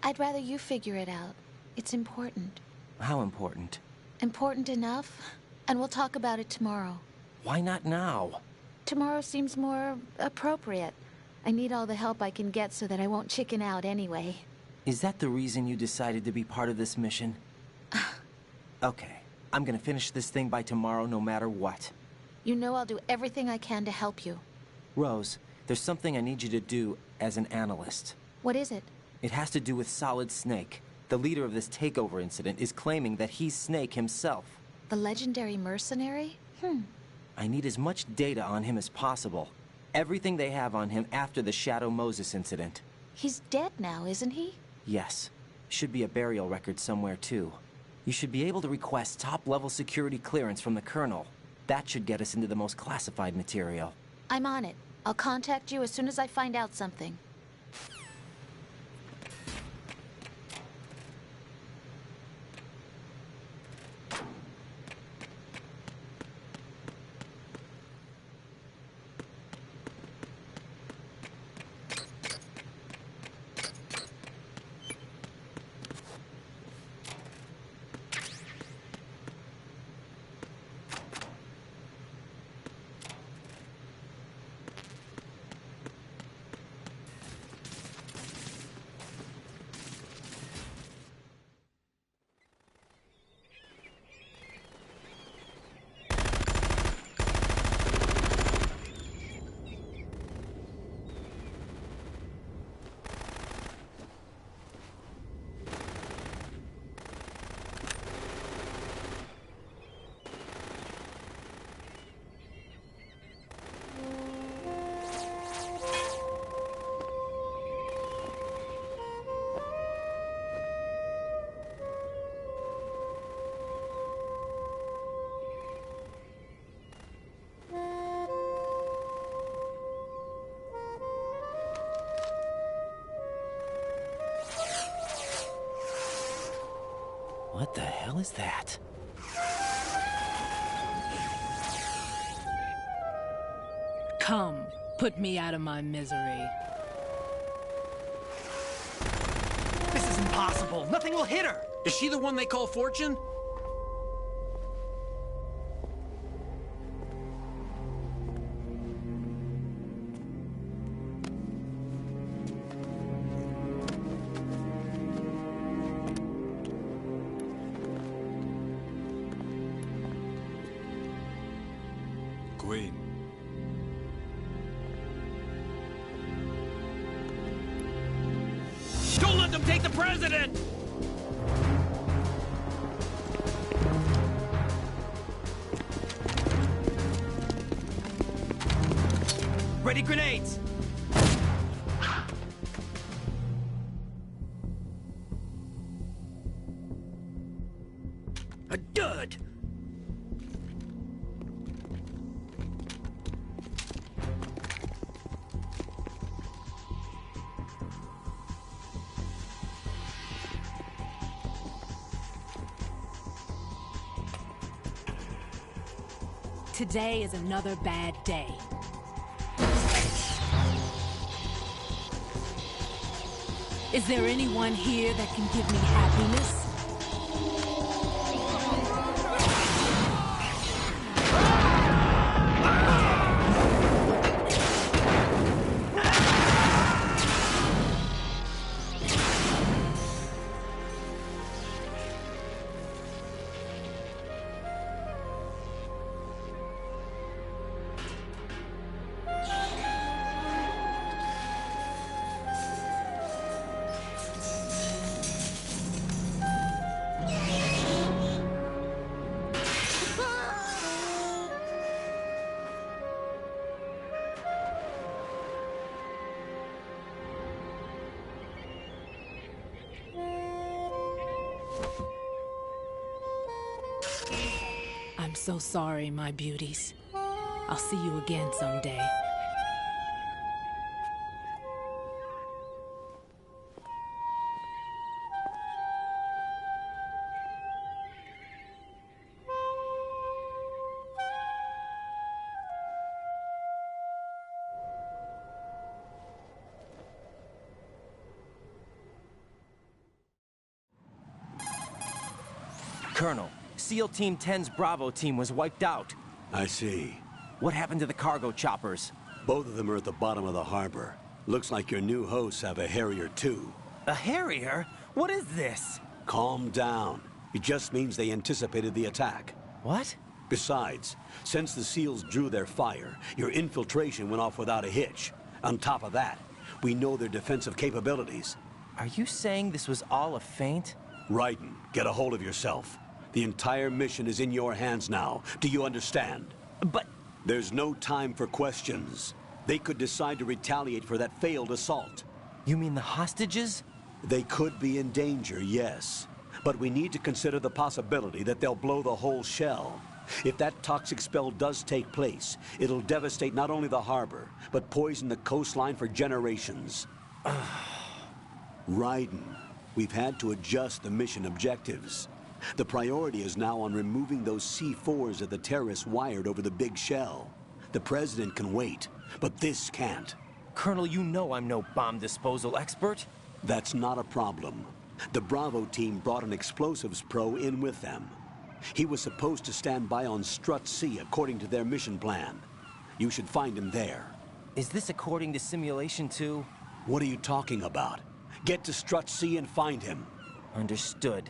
I'd rather you figure it out. It's important. How important? Important enough? And we'll talk about it tomorrow. Why not now? Tomorrow seems more appropriate. I need all the help I can get so that I won't chicken out anyway. Is that the reason you decided to be part of this mission? Okay, I'm gonna finish this thing by tomorrow no matter what. You know I'll do everything I can to help you. Rose, there's something I need you to do as an analyst. What is it? It has to do with Solid Snake. The leader of this takeover incident is claiming that he's Snake himself. The legendary mercenary? I need as much data on him as possible. Everything they have on him after the Shadow Moses incident. He's dead now, isn't he? Yes. Should be a burial record somewhere, too. You should be able to request top-level security clearance from the Colonel. That should get us into the most classified material. I'm on it. I'll contact you as soon as I find out something. What the hell is that? Come, put me out of my misery. This is impossible. Nothing will hit her. Is she the one they call Fortune? Queen. Don't let them take the president! Ready grenades! A dud! Today is another bad day. Is there anyone here that can give me happiness? I'm so sorry, my beauties. I'll see you again someday. Colonel, SEAL Team 10's Bravo team was wiped out. I see. What happened to the cargo choppers? Both of them are at the bottom of the harbor. Looks like your new hosts have a Harrier too. A Harrier? What is this? Calm down. It just means they anticipated the attack. What? Besides, since the SEALs drew their fire, your infiltration went off without a hitch. On top of that, we know their defensive capabilities. Are you saying this was all a feint? Raiden, get a hold of yourself. The entire mission is in your hands now. Do you understand? But... There's no time for questions. They could decide to retaliate for that failed assault. You mean the hostages? They could be in danger, yes. But we need to consider the possibility that they'll blow the whole shell. If that toxic spell does take place, it'll devastate not only the harbor, but poison the coastline for generations. Raiden, we've had to adjust the mission objectives. The priority is now on removing those C4s that the terrorists wired over the big shell. The President can wait, but this can't. Colonel, you know I'm no bomb disposal expert. That's not a problem. The Bravo team brought an explosives pro in with them. He was supposed to stand by on Strut C according to their mission plan. You should find him there. Is this according to Simulation 2? What are you talking about? Get to Strut C and find him. Understood.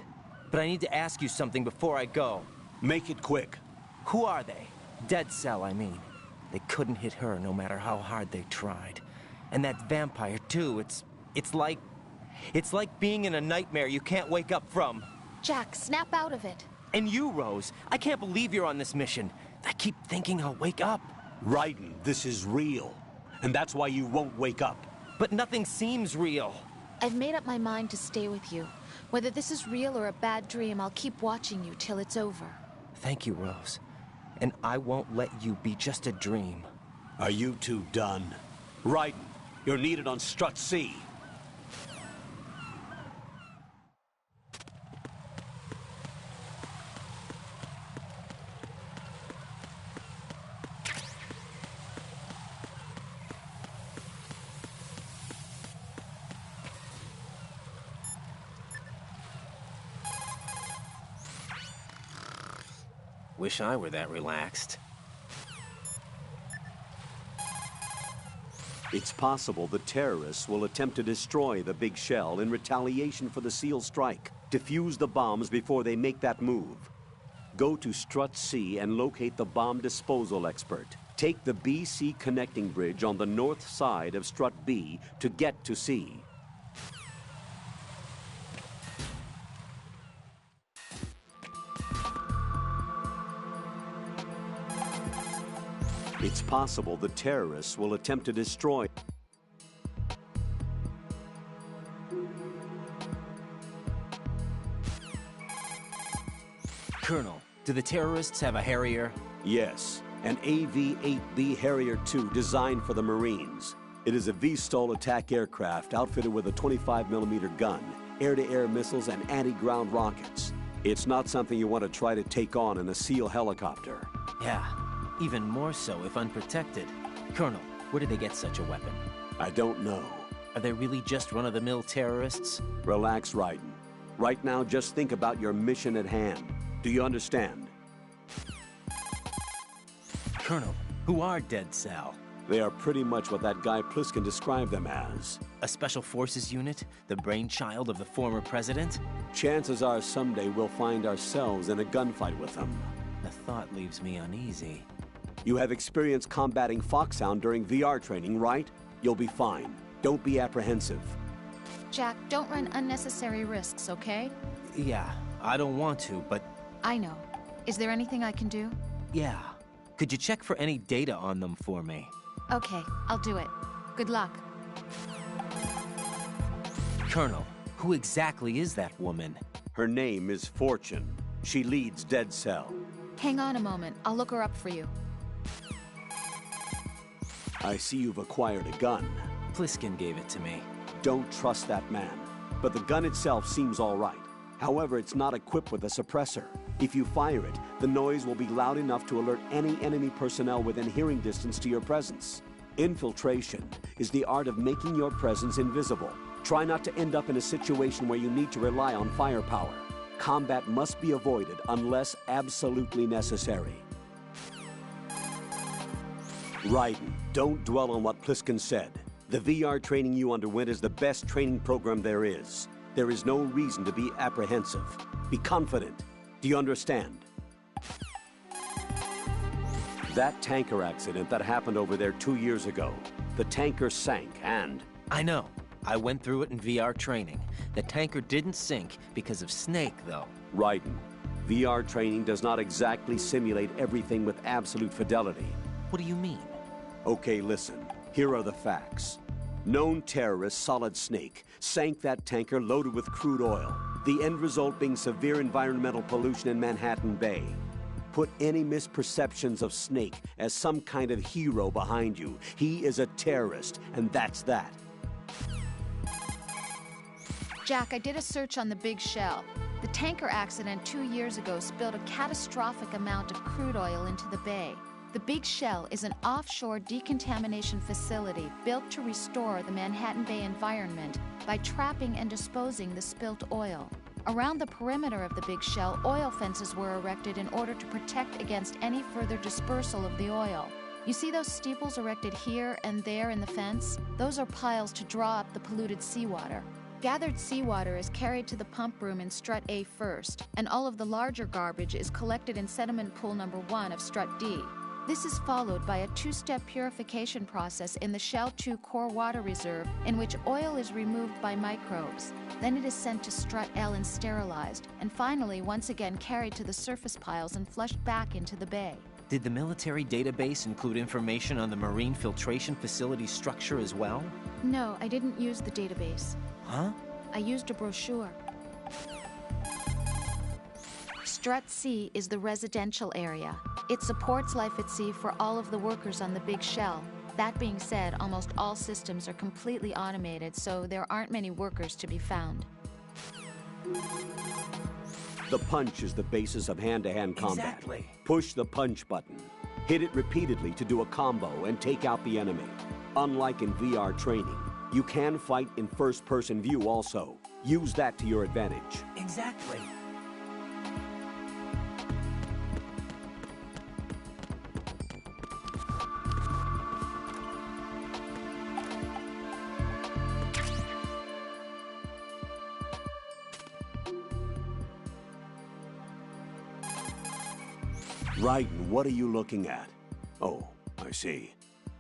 But I need to ask you something before I go. Make it quick. Who are they? Dead Cell, I mean. They couldn't hit her no matter how hard they tried. And that vampire, too, it's like being in a nightmare you can't wake up from. Jack, snap out of it. And you, Rose, I can't believe you're on this mission. I keep thinking I'll wake up. Raiden, this is real. And that's why you won't wake up. But nothing seems real. I've made up my mind to stay with you. Whether this is real or a bad dream, I'll keep watching you till it's over. Thank you, Rose. And I won't let you be just a dream. Are you two done? Raiden, you're needed on Strut C. Wish I were that relaxed. It's possible the terrorists will attempt to destroy the big shell in retaliation for the SEAL strike. Defuse the bombs before they make that move. Go to Strut C and locate the bomb disposal expert. Take the BC connecting bridge on the north side of Strut B to get to C. It's possible the terrorists will attempt to destroy... Colonel, do the terrorists have a Harrier? Yes, an AV-8B Harrier II designed for the Marines. It is a V-STOL attack aircraft outfitted with a 25mm gun, air-to-air missiles, and anti-ground rockets. It's not something you want to try to take on in a SEAL helicopter. Yeah. Even more so if unprotected. Colonel, where did they get such a weapon? I don't know. Are they really just run-of-the-mill terrorists? Relax, Raiden. Right now, just think about your mission at hand. Do you understand? Colonel, who are Dead Cell? They are pretty much what that guy Pliskin described them as. A special forces unit? The brainchild of the former president? Chances are someday we'll find ourselves in a gunfight with them. The thought leaves me uneasy. You have experience combating Foxhound during VR training, right? You'll be fine. Don't be apprehensive. Jack, don't run unnecessary risks, okay? Yeah, I don't want to, but... I know. Is there anything I can do? Yeah. Could you check for any data on them for me? Okay, I'll do it. Good luck. Colonel, who exactly is that woman? Her name is Fortune. She leads Dead Cell. Hang on a moment. I'll look her up for you. I see you've acquired a gun. Pliskin gave it to me. Don't trust that man. But the gun itself seems all right. However, it's not equipped with a suppressor. If you fire it, the noise will be loud enough to alert any enemy personnel within hearing distance to your presence. Infiltration is the art of making your presence invisible. Try not to end up in a situation where you need to rely on firepower. Combat must be avoided unless absolutely necessary. Raiden, don't dwell on what Pliskin said. The VR training you underwent is the best training program there is. There is no reason to be apprehensive. Be confident. Do you understand? That tanker accident that happened over there 2 years ago, the tanker sank and... I know. I went through it in VR training. The tanker didn't sink because of Snake, though. Raiden, VR training does not exactly simulate everything with absolute fidelity. What do you mean? Okay, listen. Here are the facts. Known terrorist Solid Snake sank that tanker loaded with crude oil, the end result being severe environmental pollution in Manhattan Bay. Put any misperceptions of Snake as some kind of hero behind you. He is a terrorist, and that's that. Jack, I did a search on the Big Shell. The tanker accident 2 years ago spilled a catastrophic amount of crude oil into the bay. The Big Shell is an offshore decontamination facility built to restore the Manhattan Bay environment by trapping and disposing the spilt oil. Around the perimeter of the Big Shell, oil fences were erected in order to protect against any further dispersal of the oil. You see those steeples erected here and there in the fence? Those are piles to draw up the polluted seawater. Gathered seawater is carried to the pump room in Strut A first, and all of the larger garbage is collected in sediment pool number 1 of Strut D. This is followed by a 2-step purification process in the Shell 2 core water reserve, in which oil is removed by microbes. Then it is sent to Strut L and sterilized, and finally once again carried to the surface piles and flushed back into the bay. Did the military database include information on the marine filtration facility structure as well? No, I didn't use the database. Huh? I used a brochure. Strut C is the residential area. It supports life at sea for all of the workers on the Big Shell. That being said, almost all systems are completely automated, so there aren't many workers to be found. The punch is the basis of hand-to-hand combat. Exactly. Push the punch button. Hit it repeatedly to do a combo and take out the enemy. Unlike in VR training, you can fight in first-person view also. Use that to your advantage. Exactly. Raiden, what are you looking at? Oh, I see.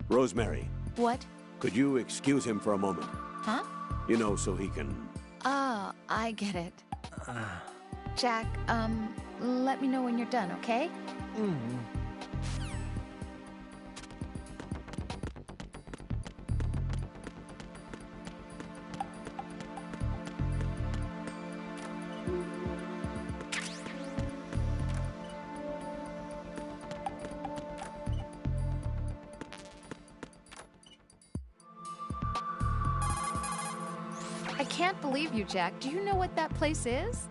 Rosemary. What? Could you excuse him for a moment? Huh? You know, so he can... Ah, I get it. Jack, let me know when you're done, okay? Mm-hmm. I can't believe you, Jack. Do you know what that place is?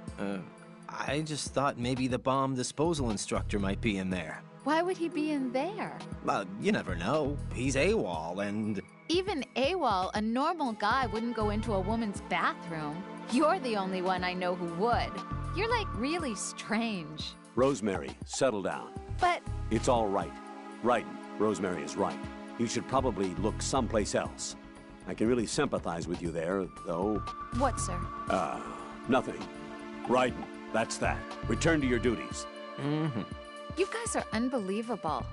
I just thought maybe the bomb disposal instructor might be in there. Why would he be in there? Well, you never know. He's AWOL and... Even AWOL, a normal guy wouldn't go into a woman's bathroom. You're the only one I know who would. You're like really strange. Rosemary, settle down. But... It's all right. Raiden, Rosemary is right. You should probably look someplace else. I can really sympathize with you there, though. What, sir? Nothing. Raiden, that's that. Return to your duties. Mm-hmm. You guys are unbelievable.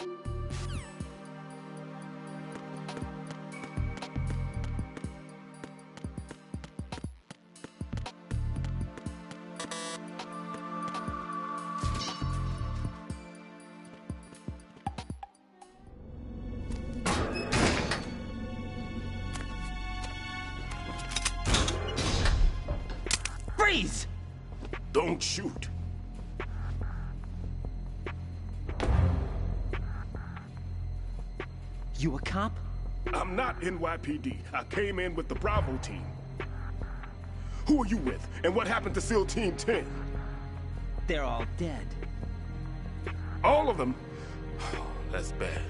Freeze! Don't shoot. You a cop? I'm not NYPD. I came in with the Bravo team. Who are you with? And what happened to SEAL Team 10? They're all dead. All of them? That's bad.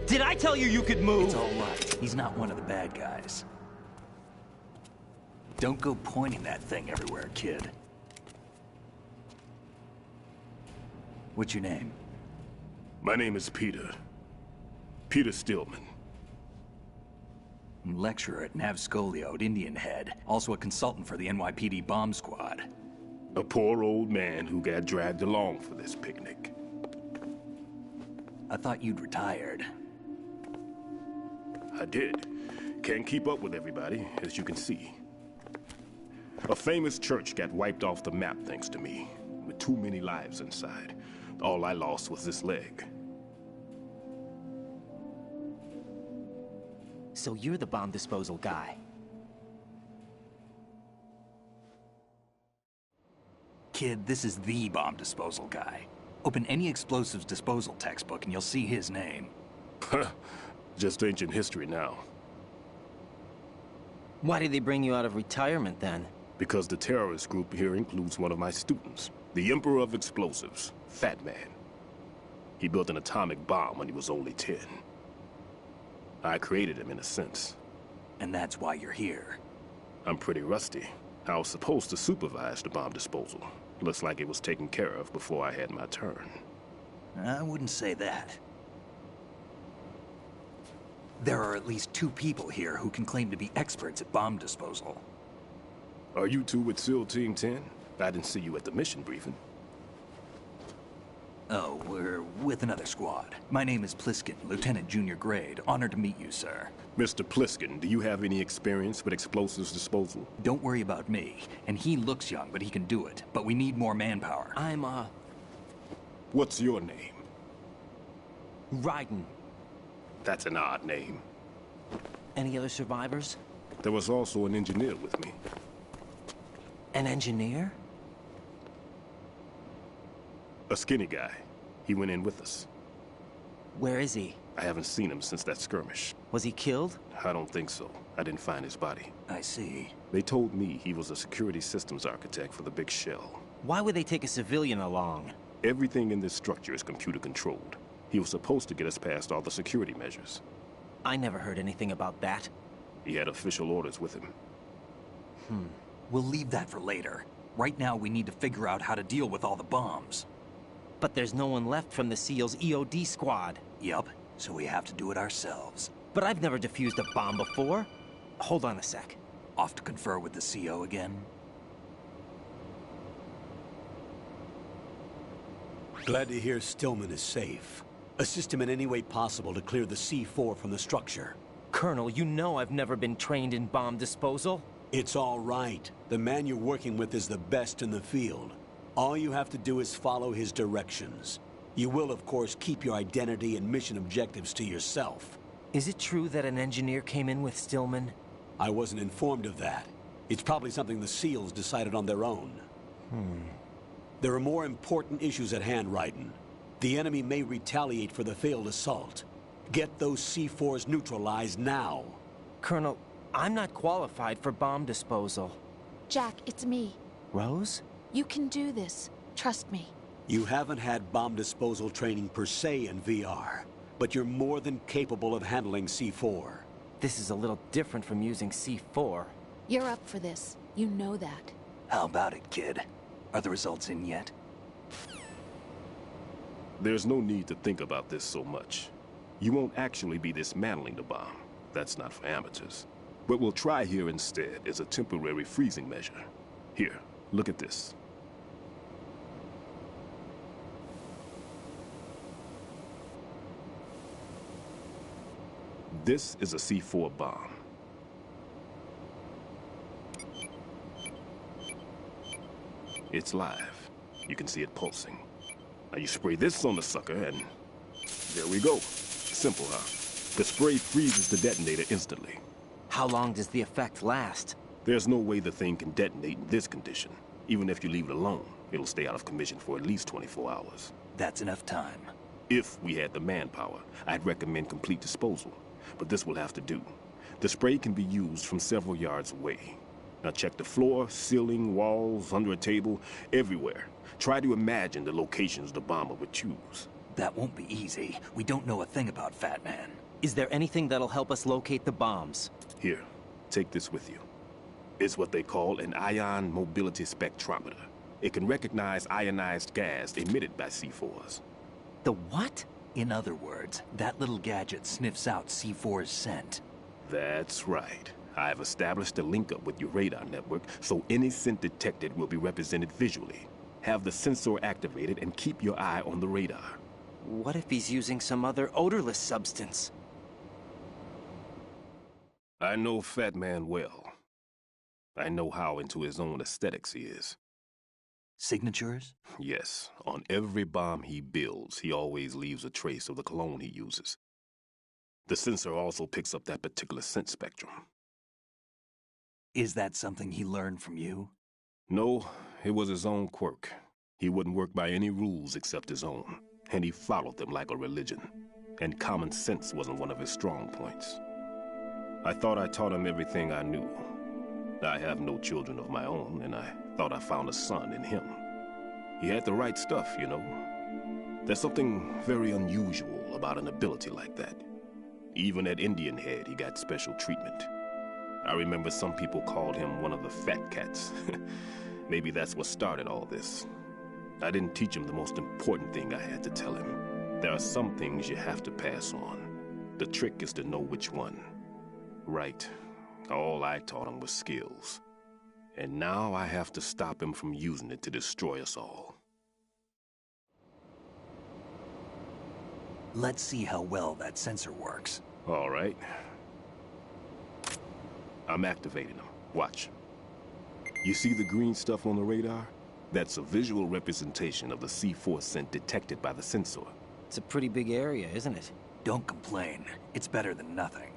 Did I tell you you could move? It's all right. He's not one of the bad guys. Don't go pointing that thing everywhere, kid. What's your name? My name is Peter. Peter Stillman. Lecturer at Navscolio at Indian Head. Also a consultant for the NYPD bomb squad. A poor old man who got dragged along for this picnic. I thought you'd retired. I did. Can't keep up with everybody, as you can see. A famous church got wiped off the map thanks to me, with too many lives inside. All I lost was this leg. So you're the bomb disposal guy. Kid, this is the bomb disposal guy. Open any explosives disposal textbook and you'll see his name. Just ancient history now. Why did they bring you out of retirement then? Because the terrorist group here includes one of my students, the Emperor of Explosives, Fat Man. He built an atomic bomb when he was only 10. I created him in a sense. And that's why you're here. I'm pretty rusty. I was supposed to supervise the bomb disposal. Looks like it was taken care of before I had my turn. I wouldn't say that. There are at least 2 people here who can claim to be experts at bomb disposal. Are you two with SEAL Team 10? I didn't see you at the mission briefing. Oh, we're with another squad. My name is Pliskin, Lieutenant Junior Grade. Honored to meet you, sir. Mr. Pliskin, do you have any experience with explosives disposal? Don't worry about me. And he looks young, but he can do it. But we need more manpower. I'm, What's your name? Raiden. That's an odd name. Any other survivors? There was also an engineer with me. An engineer? A skinny guy. He went in with us. Where is he? I haven't seen him since that skirmish. Was he killed? I don't think so. I didn't find his body. I see. They told me he was a security systems architect for the big shell. Why would they take a civilian along? Everything in this structure is computer controlled. He was supposed to get us past all the security measures. I never heard anything about that. He had official orders with him. We'll leave that for later. Right now, we need to figure out how to deal with all the bombs. But there's no one left from the SEAL's EOD squad. Yup, so we have to do it ourselves. But I've never defused a bomb before. Hold on a sec. Off to confer with the CO again? Glad to hear Stillman is safe. Assist him in any way possible to clear the C4 from the structure. Colonel, you know I've never been trained in bomb disposal. It's all right. The man you're working with is the best in the field. All you have to do is follow his directions. You will, of course, keep your identity and mission objectives to yourself. Is it true that an engineer came in with Stillman? I wasn't informed of that. It's probably something the SEALs decided on their own. There are more important issues at hand, Raiden. The enemy may retaliate for the failed assault. Get those C4s neutralized now. Colonel, I'm not qualified for bomb disposal. Jack, it's me. Rose? You can do this. Trust me. You haven't had bomb disposal training per se in VR, but you're more than capable of handling C4. This is a little different from using C4. You're up for this. You know that. How about it, kid? Are the results in yet? There's no need to think about this so much. You won't actually be dismantling the bomb. That's not for amateurs. What we'll try here instead is a temporary freezing measure. Here, look at this. This is a C4 bomb. It's live. You can see it pulsing. Now you spray this on the sucker and there we go. Simple, huh? The spray freezes the detonator instantly. How long does the effect last? There's no way the thing can detonate in this condition. Even if you leave it alone, it'll stay out of commission for at least 24 hours. That's enough time. If we had the manpower, I'd recommend complete disposal. But this will have to do. The spray can be used from several yards away. Now check the floor, ceiling, walls, under a table, everywhere. Try to imagine the locations the bomber would choose. That won't be easy. We don't know a thing about Fat Man. Is there anything that'll help us locate the bombs? Here, take this with you. It's what they call an ion mobility spectrometer. It can recognize ionized gas emitted by C4s. The what? In other words, that little gadget sniffs out C4's scent. That's right. I've established a link-up with your radar network, so any scent detected will be represented visually. Have the sensor activated and keep your eye on the radar. What if he's using some other odorless substance? I know Fat Man well. I know how into his own aesthetics he is. Signatures? Yes. On every bomb he builds, he always leaves a trace of the cologne he uses. The sensor also picks up that particular scent spectrum. Is that something he learned from you? No, it was his own quirk. He wouldn't work by any rules except his own, and he followed them like a religion. And common sense wasn't one of his strong points. I thought I taught him everything I knew. I have no children of my own, and I thought I found a son in him. He had the right stuff, you know. There's something very unusual about an ability like that. Even at Indian Head, he got special treatment. I remember some people called him one of the fat cats. Maybe that's what started all this. I didn't teach him the most important thing I had to tell him. There are some things you have to pass on. The trick is to know which one. Right. All I taught him was skills. And now I have to stop him from using it to destroy us all. Let's see how well that sensor works. All right. I'm activating them. Watch. You see the green stuff on the radar? That's a visual representation of the C4 scent detected by the sensor. It's a pretty big area, isn't it? Don't complain. It's better than nothing.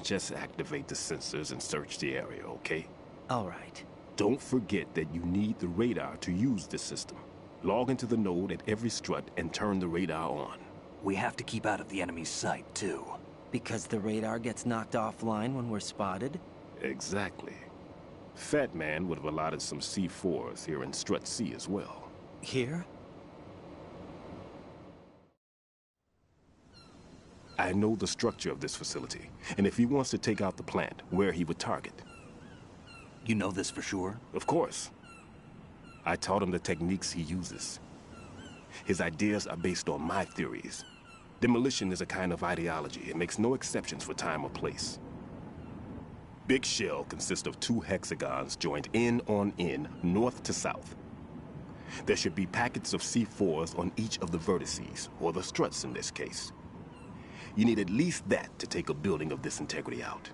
Just activate the sensors and search the area, okay? All right. Don't forget that you need the radar to use this system. Log into the node at every strut and turn the radar on. We have to keep out of the enemy's sight, too. Because the radar gets knocked offline when we're spotted? Exactly. Fat Man would have allotted some C4s here in Strut C as well. Here? I know the structure of this facility, and if he wants to take out the plant, where he would target. You know this for sure? Of course. I taught him the techniques he uses. His ideas are based on my theories. Demolition is a kind of ideology. It makes no exceptions for time or place. Big Shell consists of 2 hexagons joined end on end, north to south. There should be packets of C4s on each of the vertices, or the struts in this case. You need at least that to take a building of this integrity out.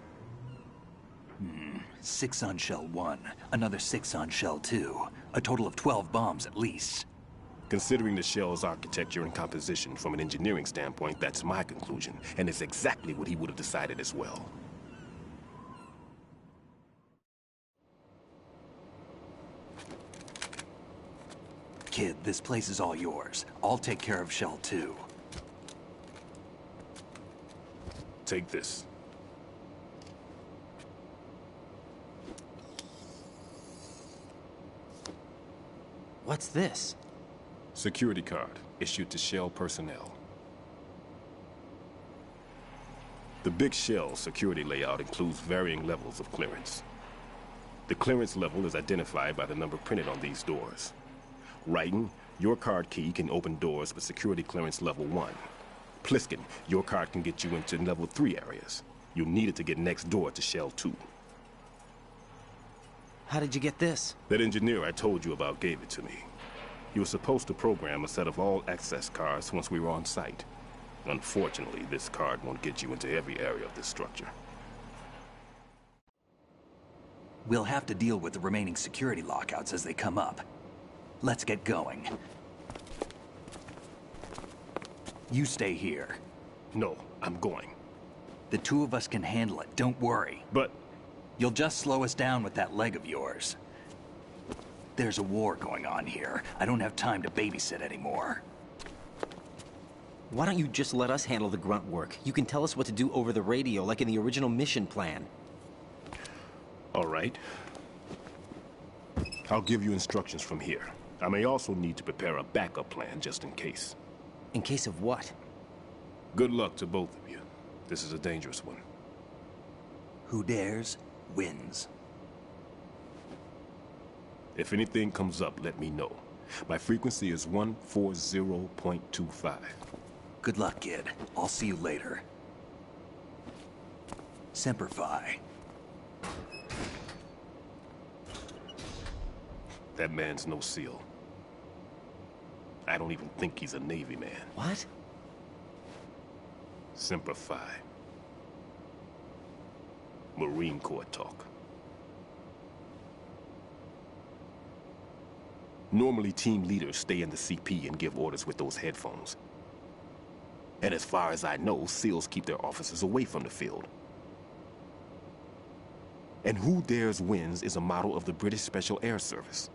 6 on Shell 1, another 6 on Shell 2. A total of 12 bombs at least. Considering the shell's architecture and composition from an engineering standpoint, that's my conclusion, and it's exactly what he would have decided as well. Kid, this place is all yours. I'll take care of Shell 2. Take this. What's this? Security card, issued to Shell personnel. The Big Shell security layout includes varying levels of clearance. The clearance level is identified by the number printed on these doors. Raiden, your card key can open doors with security clearance level 1. Pliskin, your card can get you into level 3 areas. You'll need it to get next door to Shell 2. How did you get this? That engineer I told you about gave it to me. He was supposed to program a set of all access cards once we were on site. Unfortunately, this card won't get you into every area of this structure. We'll have to deal with the remaining security lockouts as they come up. Let's get going. You stay here. No, I'm going. The 2 of us can handle it, don't worry. But... You'll just slow us down with that leg of yours. There's a war going on here. I don't have time to babysit anymore. Why don't you just let us handle the grunt work? You can tell us what to do over the radio, like in the original mission plan. All right. I'll give you instructions from here. I may also need to prepare a backup plan just in case. In case of what? Good luck to both of you. This is a dangerous one. Who dares, wins. If anything comes up, let me know. My frequency is 140.25. Good luck, kid. I'll see you later. Semper Fi. That man's no SEAL. I don't even think he's a Navy man. What? Semper Fi. Marine Corps talk. Normally, team leaders stay in the CP and give orders with those headphones. And as far as I know, SEALs keep their officers away from the field. And Who Dares Wins is a model of the British Special Air Service.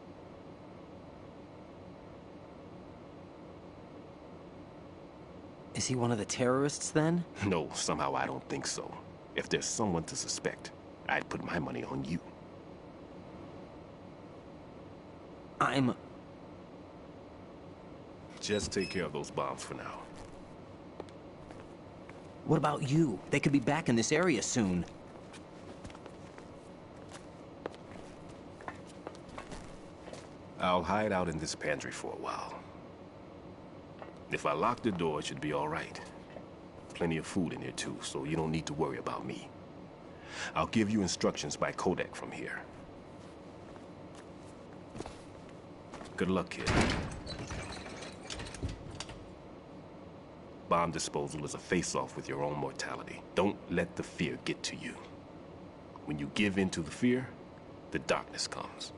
Is he one of the terrorists, then? No, somehow I don't think so. If there's someone to suspect, I'd put my money on you. Just take care of those bombs for now. What about you? They could be back in this area soon. I'll hide out in this pantry for a while. If I lock the door, it should be all right. Plenty of food in here too, so you don't need to worry about me. I'll give you instructions by codec from here. Good luck, kid. Bomb disposal is a face-off with your own mortality. Don't let the fear get to you. When you give in to the fear, the darkness comes.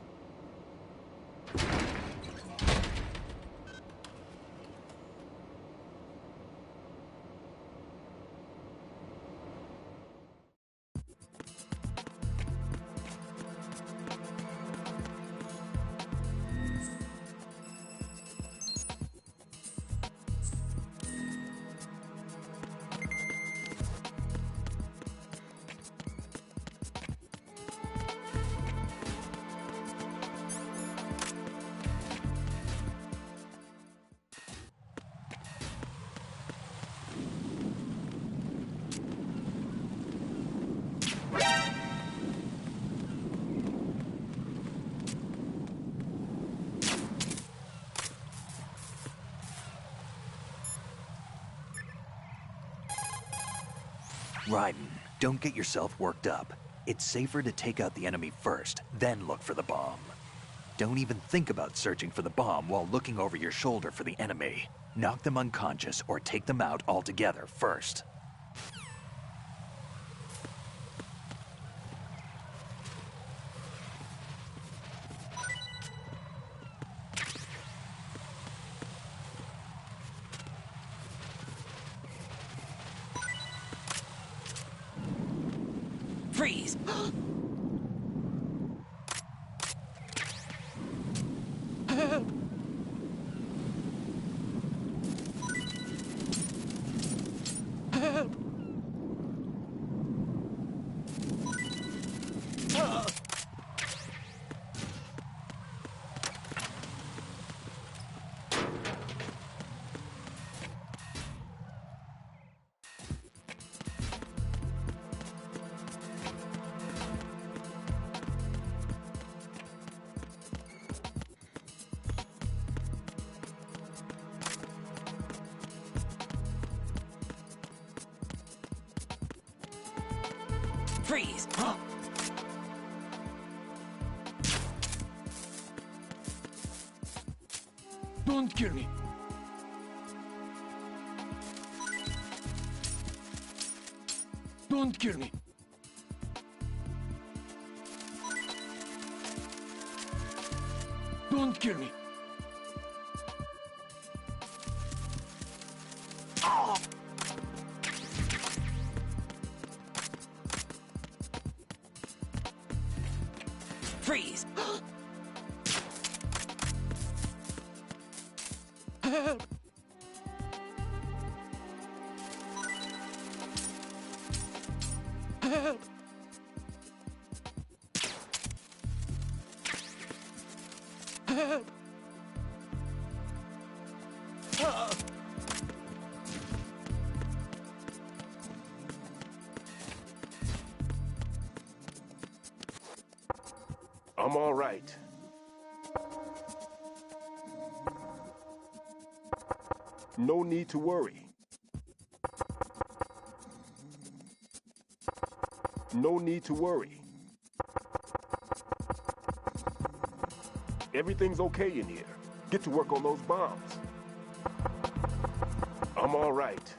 Raiden, don't get yourself worked up. It's safer to take out the enemy first, then look for the bomb. Don't even think about searching for the bomb while looking over your shoulder for the enemy. Knock them unconscious or take them out altogether first. Freeze! Freeze! Huh? Don't kill me. Don't kill me. Don't kill me. Oh. Freeze! Help! Help! I'm all right. No need to worry. No need to worry. Everything's okay in here. Get to work on those bombs. I'm all right.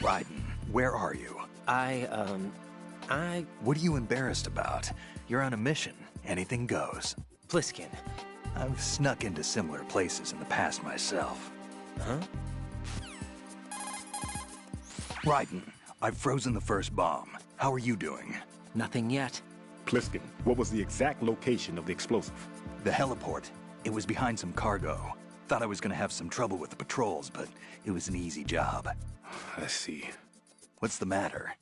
Raiden, where are you? What are you embarrassed about? You're on a mission. Anything goes. Pliskin. I've snuck into similar places in the past myself. Huh? Raiden, I've frozen the first bomb. How are you doing? Nothing yet. Pliskin, what was the exact location of the explosive? The heliport. It was behind some cargo. Thought I was gonna have some trouble with the patrols, but it was an easy job. I see. What's the matter?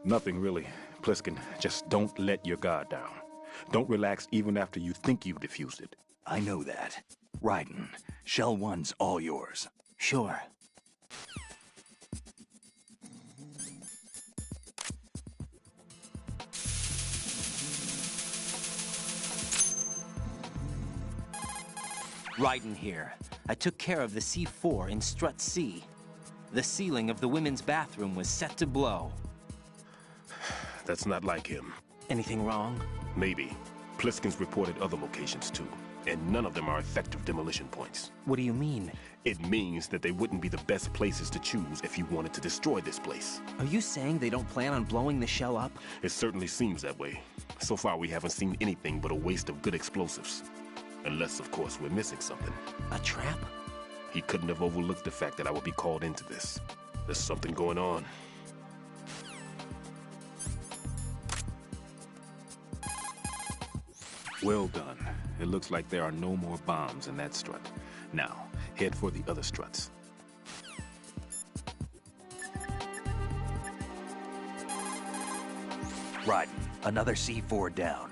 Nothing really. Pliskin, just don't let your guard down. Don't relax even after you think you've defused it. I know that. Raiden, Shell 1's all yours. Sure. Raiden here. I took care of the C4 in Strut C. The ceiling of the women's bathroom was set to blow. That's not like him. Anything wrong? Maybe. Pliskin's reported other locations too, and none of them are effective demolition points. What do you mean? It means that they wouldn't be the best places to choose if you wanted to destroy this place. Are you saying they don't plan on blowing the shell up? It certainly seems that way. So far we haven't seen anything but a waste of good explosives. Unless, of course, we're missing something. A trap? He couldn't have overlooked the fact that I would be called into this. There's something going on. Well done. It looks like there are no more bombs in that strut. Now, head for the other struts. Raiden, another C4 down.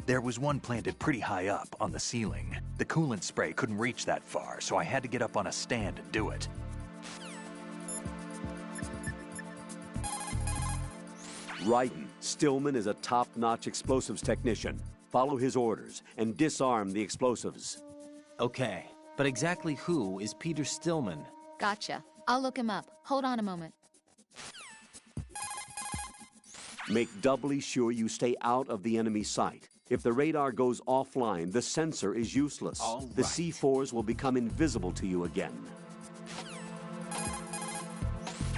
There was one planted pretty high up on the ceiling. The coolant spray couldn't reach that far, so I had to get up on a stand and do it. Raiden, Stillman is a top-notch explosives technician. Follow his orders and disarm the explosives. Okay, but exactly who is Peter Stillman? Gotcha. I'll look him up. Hold on a moment. Make doubly sure you stay out of the enemy sight. If the radar goes offline, the sensor is useless. All The right. C4s will become invisible to you again.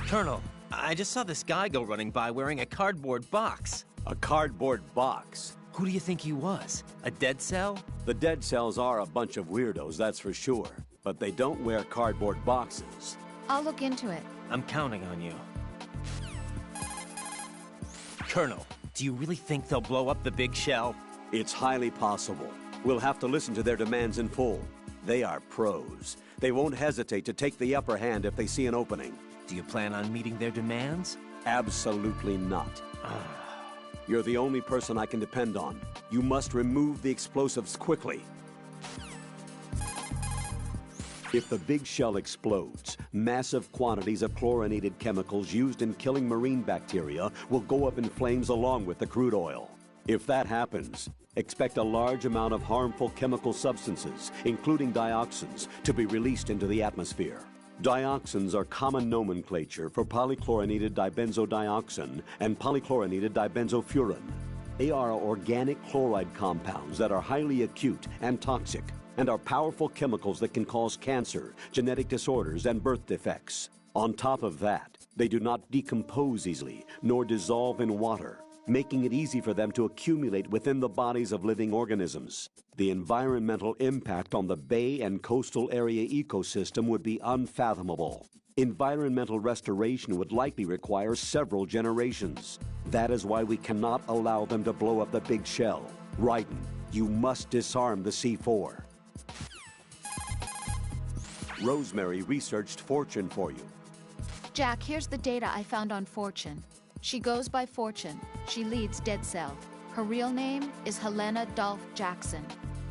Colonel, I just saw this guy go running by wearing a cardboard box. A cardboard box? Who do you think he was? A dead cell? The dead cells are a bunch of weirdos, that's for sure. But they don't wear cardboard boxes. I'll look into it. I'm counting on you. Colonel, do you really think they'll blow up the big shell? It's highly possible. We'll have to listen to their demands in full. They are pros. They won't hesitate to take the upper hand if they see an opening. Do you plan on meeting their demands? Absolutely not. You're the only person I can depend on. You must remove the explosives quickly. If the big shell explodes, massive quantities of chlorinated chemicals used in killing marine bacteria will go up in flames along with the crude oil. If that happens, expect a large amount of harmful chemical substances, including dioxins, to be released into the atmosphere. Dioxins are common nomenclature for polychlorinated dibenzodioxin and polychlorinated dibenzofuran. They are organic chloride compounds that are highly acute and toxic, and are powerful chemicals that can cause cancer, genetic disorders, and birth defects. On top of that, they do not decompose easily, nor dissolve in water, making it easy for them to accumulate within the bodies of living organisms. The environmental impact on the bay and coastal area ecosystem would be unfathomable. Environmental restoration would likely require several generations. That is why we cannot allow them to blow up the big shell. Raiden, you must disarm the C4. Rosemary researched Fortune for you. Jack, here's the data I found on Fortune. She goes by Fortune. She leads Dead Cell. Her real name is Helena Dolph Jackson.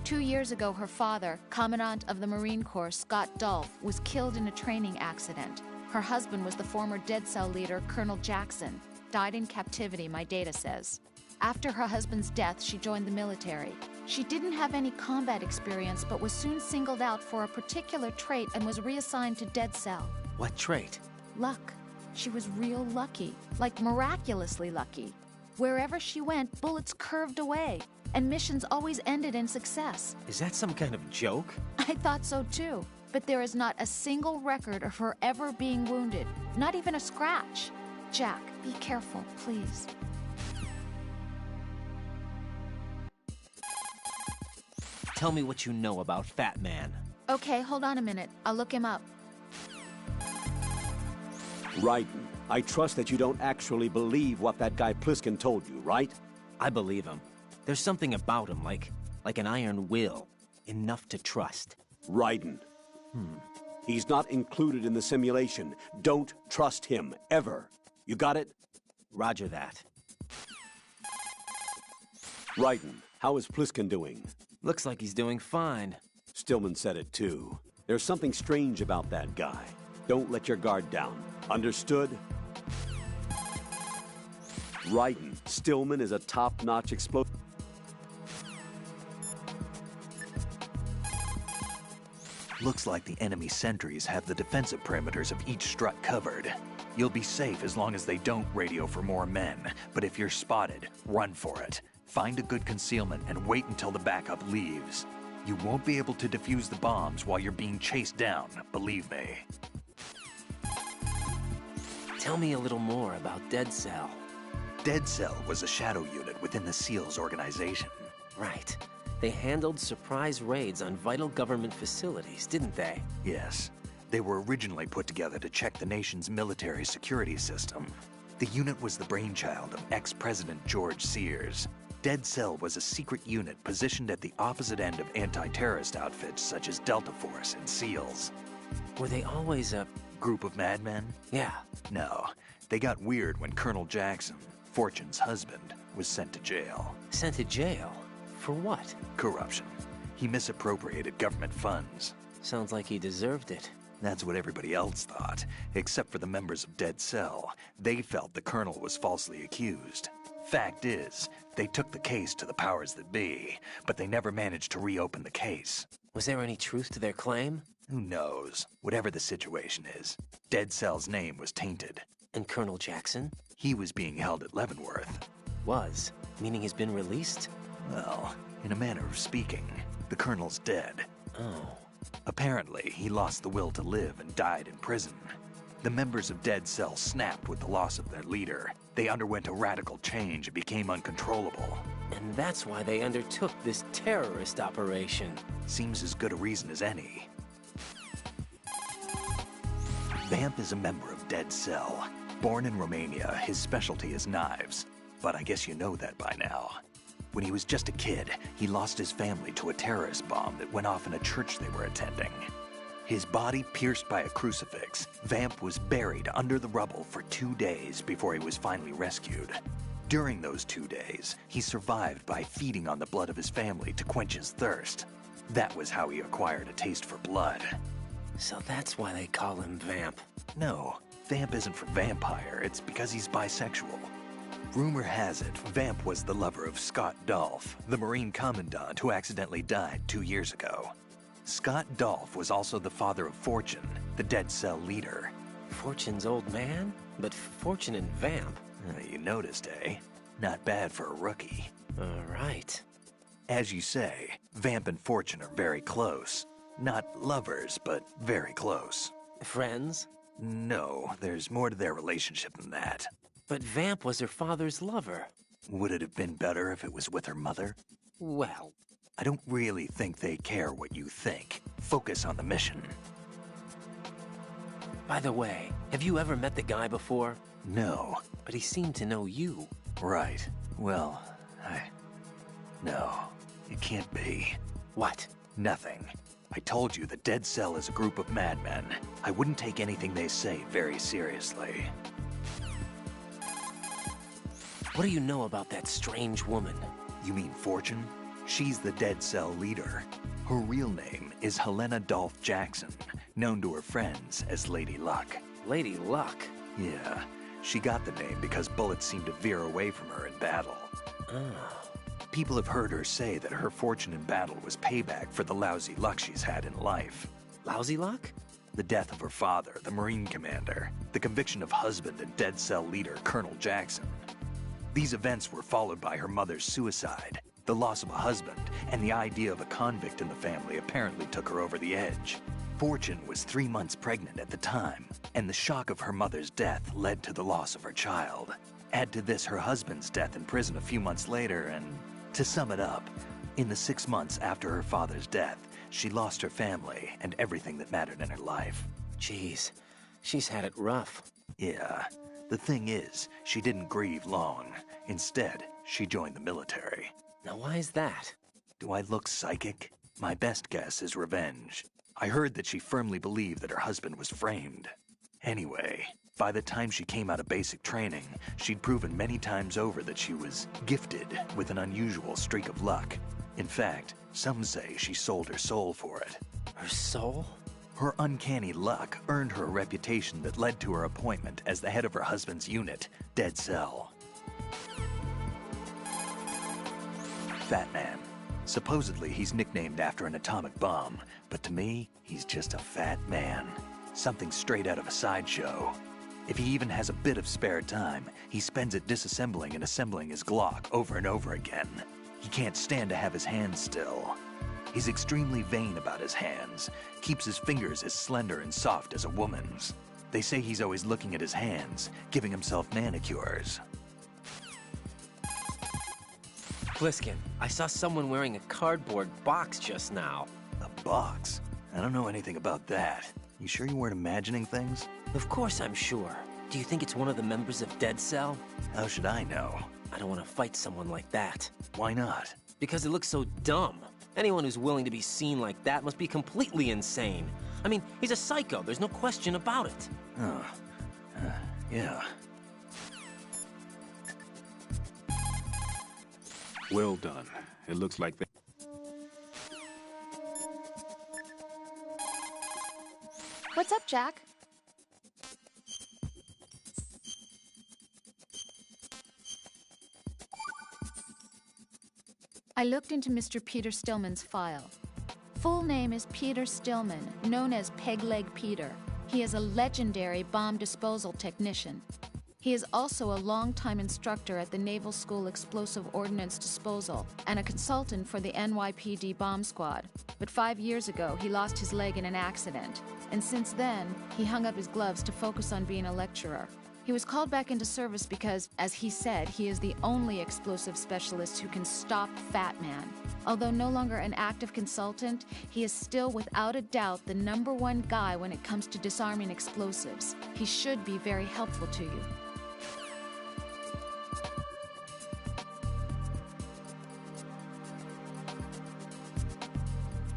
2 years ago, her father, Commandant of the Marine Corps Scott Dolph, was killed in a training accident. Her husband was the former Dead Cell leader, Colonel Jackson. Died in captivity, my data says. After her husband's death, she joined the military. She didn't have any combat experience, but was soon singled out for a particular trait and was reassigned to Dead Cell. What trait? Luck. She was real lucky, like miraculously lucky. Wherever she went, bullets curved away, and missions always ended in success. Is that some kind of joke? I thought so too, but there is not a single record of her ever being wounded, not even a scratch. Jack, be careful, please. Tell me what you know about Fat Man. Okay, hold on a minute. I'll look him up. Raiden, I trust that you don't actually believe what that guy Pliskin told you, right? I believe him. There's something about him, like an iron will. Enough to trust. Raiden. He's not included in the simulation. Don't trust him, ever. You got it? Roger that. Raiden, how is Pliskin doing? Looks like he's doing fine. Stillman said it too. There's something strange about that guy. Don't let your guard down. Understood? Raiden, Stillman is a top-notch explosion. Looks like the enemy sentries have the defensive perimeters of each strut covered. You'll be safe as long as they don't radio for more men, but if you're spotted, run for it. Find a good concealment and wait until the backup leaves. You won't be able to defuse the bombs while you're being chased down, believe me. Tell me a little more about Dead Cell. Dead Cell was a shadow unit within the SEALs organization. Right. They handled surprise raids on vital government facilities, didn't they? Yes. They were originally put together to check the nation's military security system. The unit was the brainchild of ex-President George Sears. Dead Cell was a secret unit positioned at the opposite end of anti-terrorist outfits such as Delta Force and SEALs. Were they always a group of madmen? Yeah. No. They got weird when Colonel Jackson, Fortune's husband, was sent to jail. Sent to jail? For what? Corruption. He misappropriated government funds. Sounds like he deserved it. That's what everybody else thought, except for the members of Dead Cell. They felt the colonel was falsely accused. Fact is, they took the case to the powers that be, but they never managed to reopen the case. Was there any truth to their claim? Who knows? Whatever the situation is, Dead Cell's name was tainted. And Colonel Jackson? He was being held at Leavenworth. Was? Meaning he's been released? Well, in a manner of speaking, the colonel's dead. Oh. Apparently, he lost the will to live and died in prison. The members of Dead Cell snapped with the loss of their leader. They underwent a radical change and became uncontrollable. And that's why they undertook this terrorist operation. Seems as good a reason as any. Vamp is a member of Dead Cell. Born in Romania, his specialty is knives. But I guess you know that by now. When he was just a kid, he lost his family to a terrorist bomb that went off in a church they were attending. His body pierced by a crucifix, Vamp was buried under the rubble for 2 days before he was finally rescued. During those 2 days, he survived by feeding on the blood of his family to quench his thirst. That was how he acquired a taste for blood. So that's why they call him Vamp. No, Vamp isn't for vampire, it's because he's bisexual. Rumor has it, Vamp was the lover of Scott Dolph, the Marine Commandant who accidentally died 2 years ago. Scott Dolph was also the father of Fortune, the Dead Cell leader. Fortune's old man? But Fortune and Vamp? You noticed, eh? Not bad for a rookie. All right. As you say, Vamp and Fortune are very close. Not lovers, but very close. Friends? No, there's more to their relationship than that. But Vamp was her father's lover. Would it have been better if it was with her mother? Well, I don't really think they care what you think. Focus on the mission. By the way, have you ever met the guy before? No. But he seemed to know you. Right. Well, No, it can't be. What? Nothing. I told you the Dead Cell is a group of madmen. I wouldn't take anything they say very seriously. What do you know about that strange woman? You mean Fortune? She's the Dead Cell leader. Her real name is Helena Dolph Jackson, known to her friends as Lady Luck. Lady Luck? Yeah. She got the name because bullets seemed to veer away from her in battle. Oh. People have heard her say that her fortune in battle was payback for the lousy luck she's had in life. Lousy luck? The death of her father, the Marine commander, the conviction of husband and Dead Cell leader Colonel Jackson. These events were followed by her mother's suicide, the loss of a husband, and the idea of a convict in the family apparently took her over the edge. Fortune was 3 months pregnant at the time, and the shock of her mother's death led to the loss of her child. Add to this her husband's death in prison a few months later, and to sum it up, in the 6 months after her father's death, she lost her family and everything that mattered in her life. Jeez, she's had it rough. Yeah. The thing is, she didn't grieve long. Instead, she joined the military. Now why is that? Do I look psychic? My best guess is revenge. I heard that she firmly believed that her husband was framed. Anyway, by the time she came out of basic training, she'd proven many times over that she was gifted with an unusual streak of luck. In fact, some say she sold her soul for it. Her soul? Her uncanny luck earned her a reputation that led to her appointment as the head of her husband's unit, Dead Cell. Fat Man. Supposedly, he's nicknamed after an atomic bomb, but to me, he's just a fat man. Something straight out of a sideshow. If he even has a bit of spare time, he spends it disassembling and assembling his Glock over and over again. He can't stand to have his hands still. He's extremely vain about his hands, keeps his fingers as slender and soft as a woman's. They say he's always looking at his hands, giving himself manicures. Pliskin, I saw someone wearing a cardboard box just now. A box? I don't know anything about that. You sure you weren't imagining things? Of course I'm sure. Do you think it's one of the members of Dead Cell? How should I know? I don't want to fight someone like that. Why not? Because it looks so dumb. Anyone who's willing to be seen like that must be completely insane. I mean, he's a psycho, there's no question about it. Oh. Yeah. Well done. It looks like that. What's up, Jack? I looked into Mr. Peter Stillman's file. Full name is Peter Stillman, known as Peg Leg Peter. He is a legendary bomb disposal technician. He is also a longtime instructor at the Naval School Explosive Ordnance Disposal and a consultant for the NYPD bomb squad. But 5 years ago, he lost his leg in an accident. And since then, he hung up his gloves to focus on being a lecturer. He was called back into service because, as he said, he is the only explosive specialist who can stop Fat Man. Although no longer an active consultant, he is still without a doubt the #1 guy when it comes to disarming explosives. He should be very helpful to you.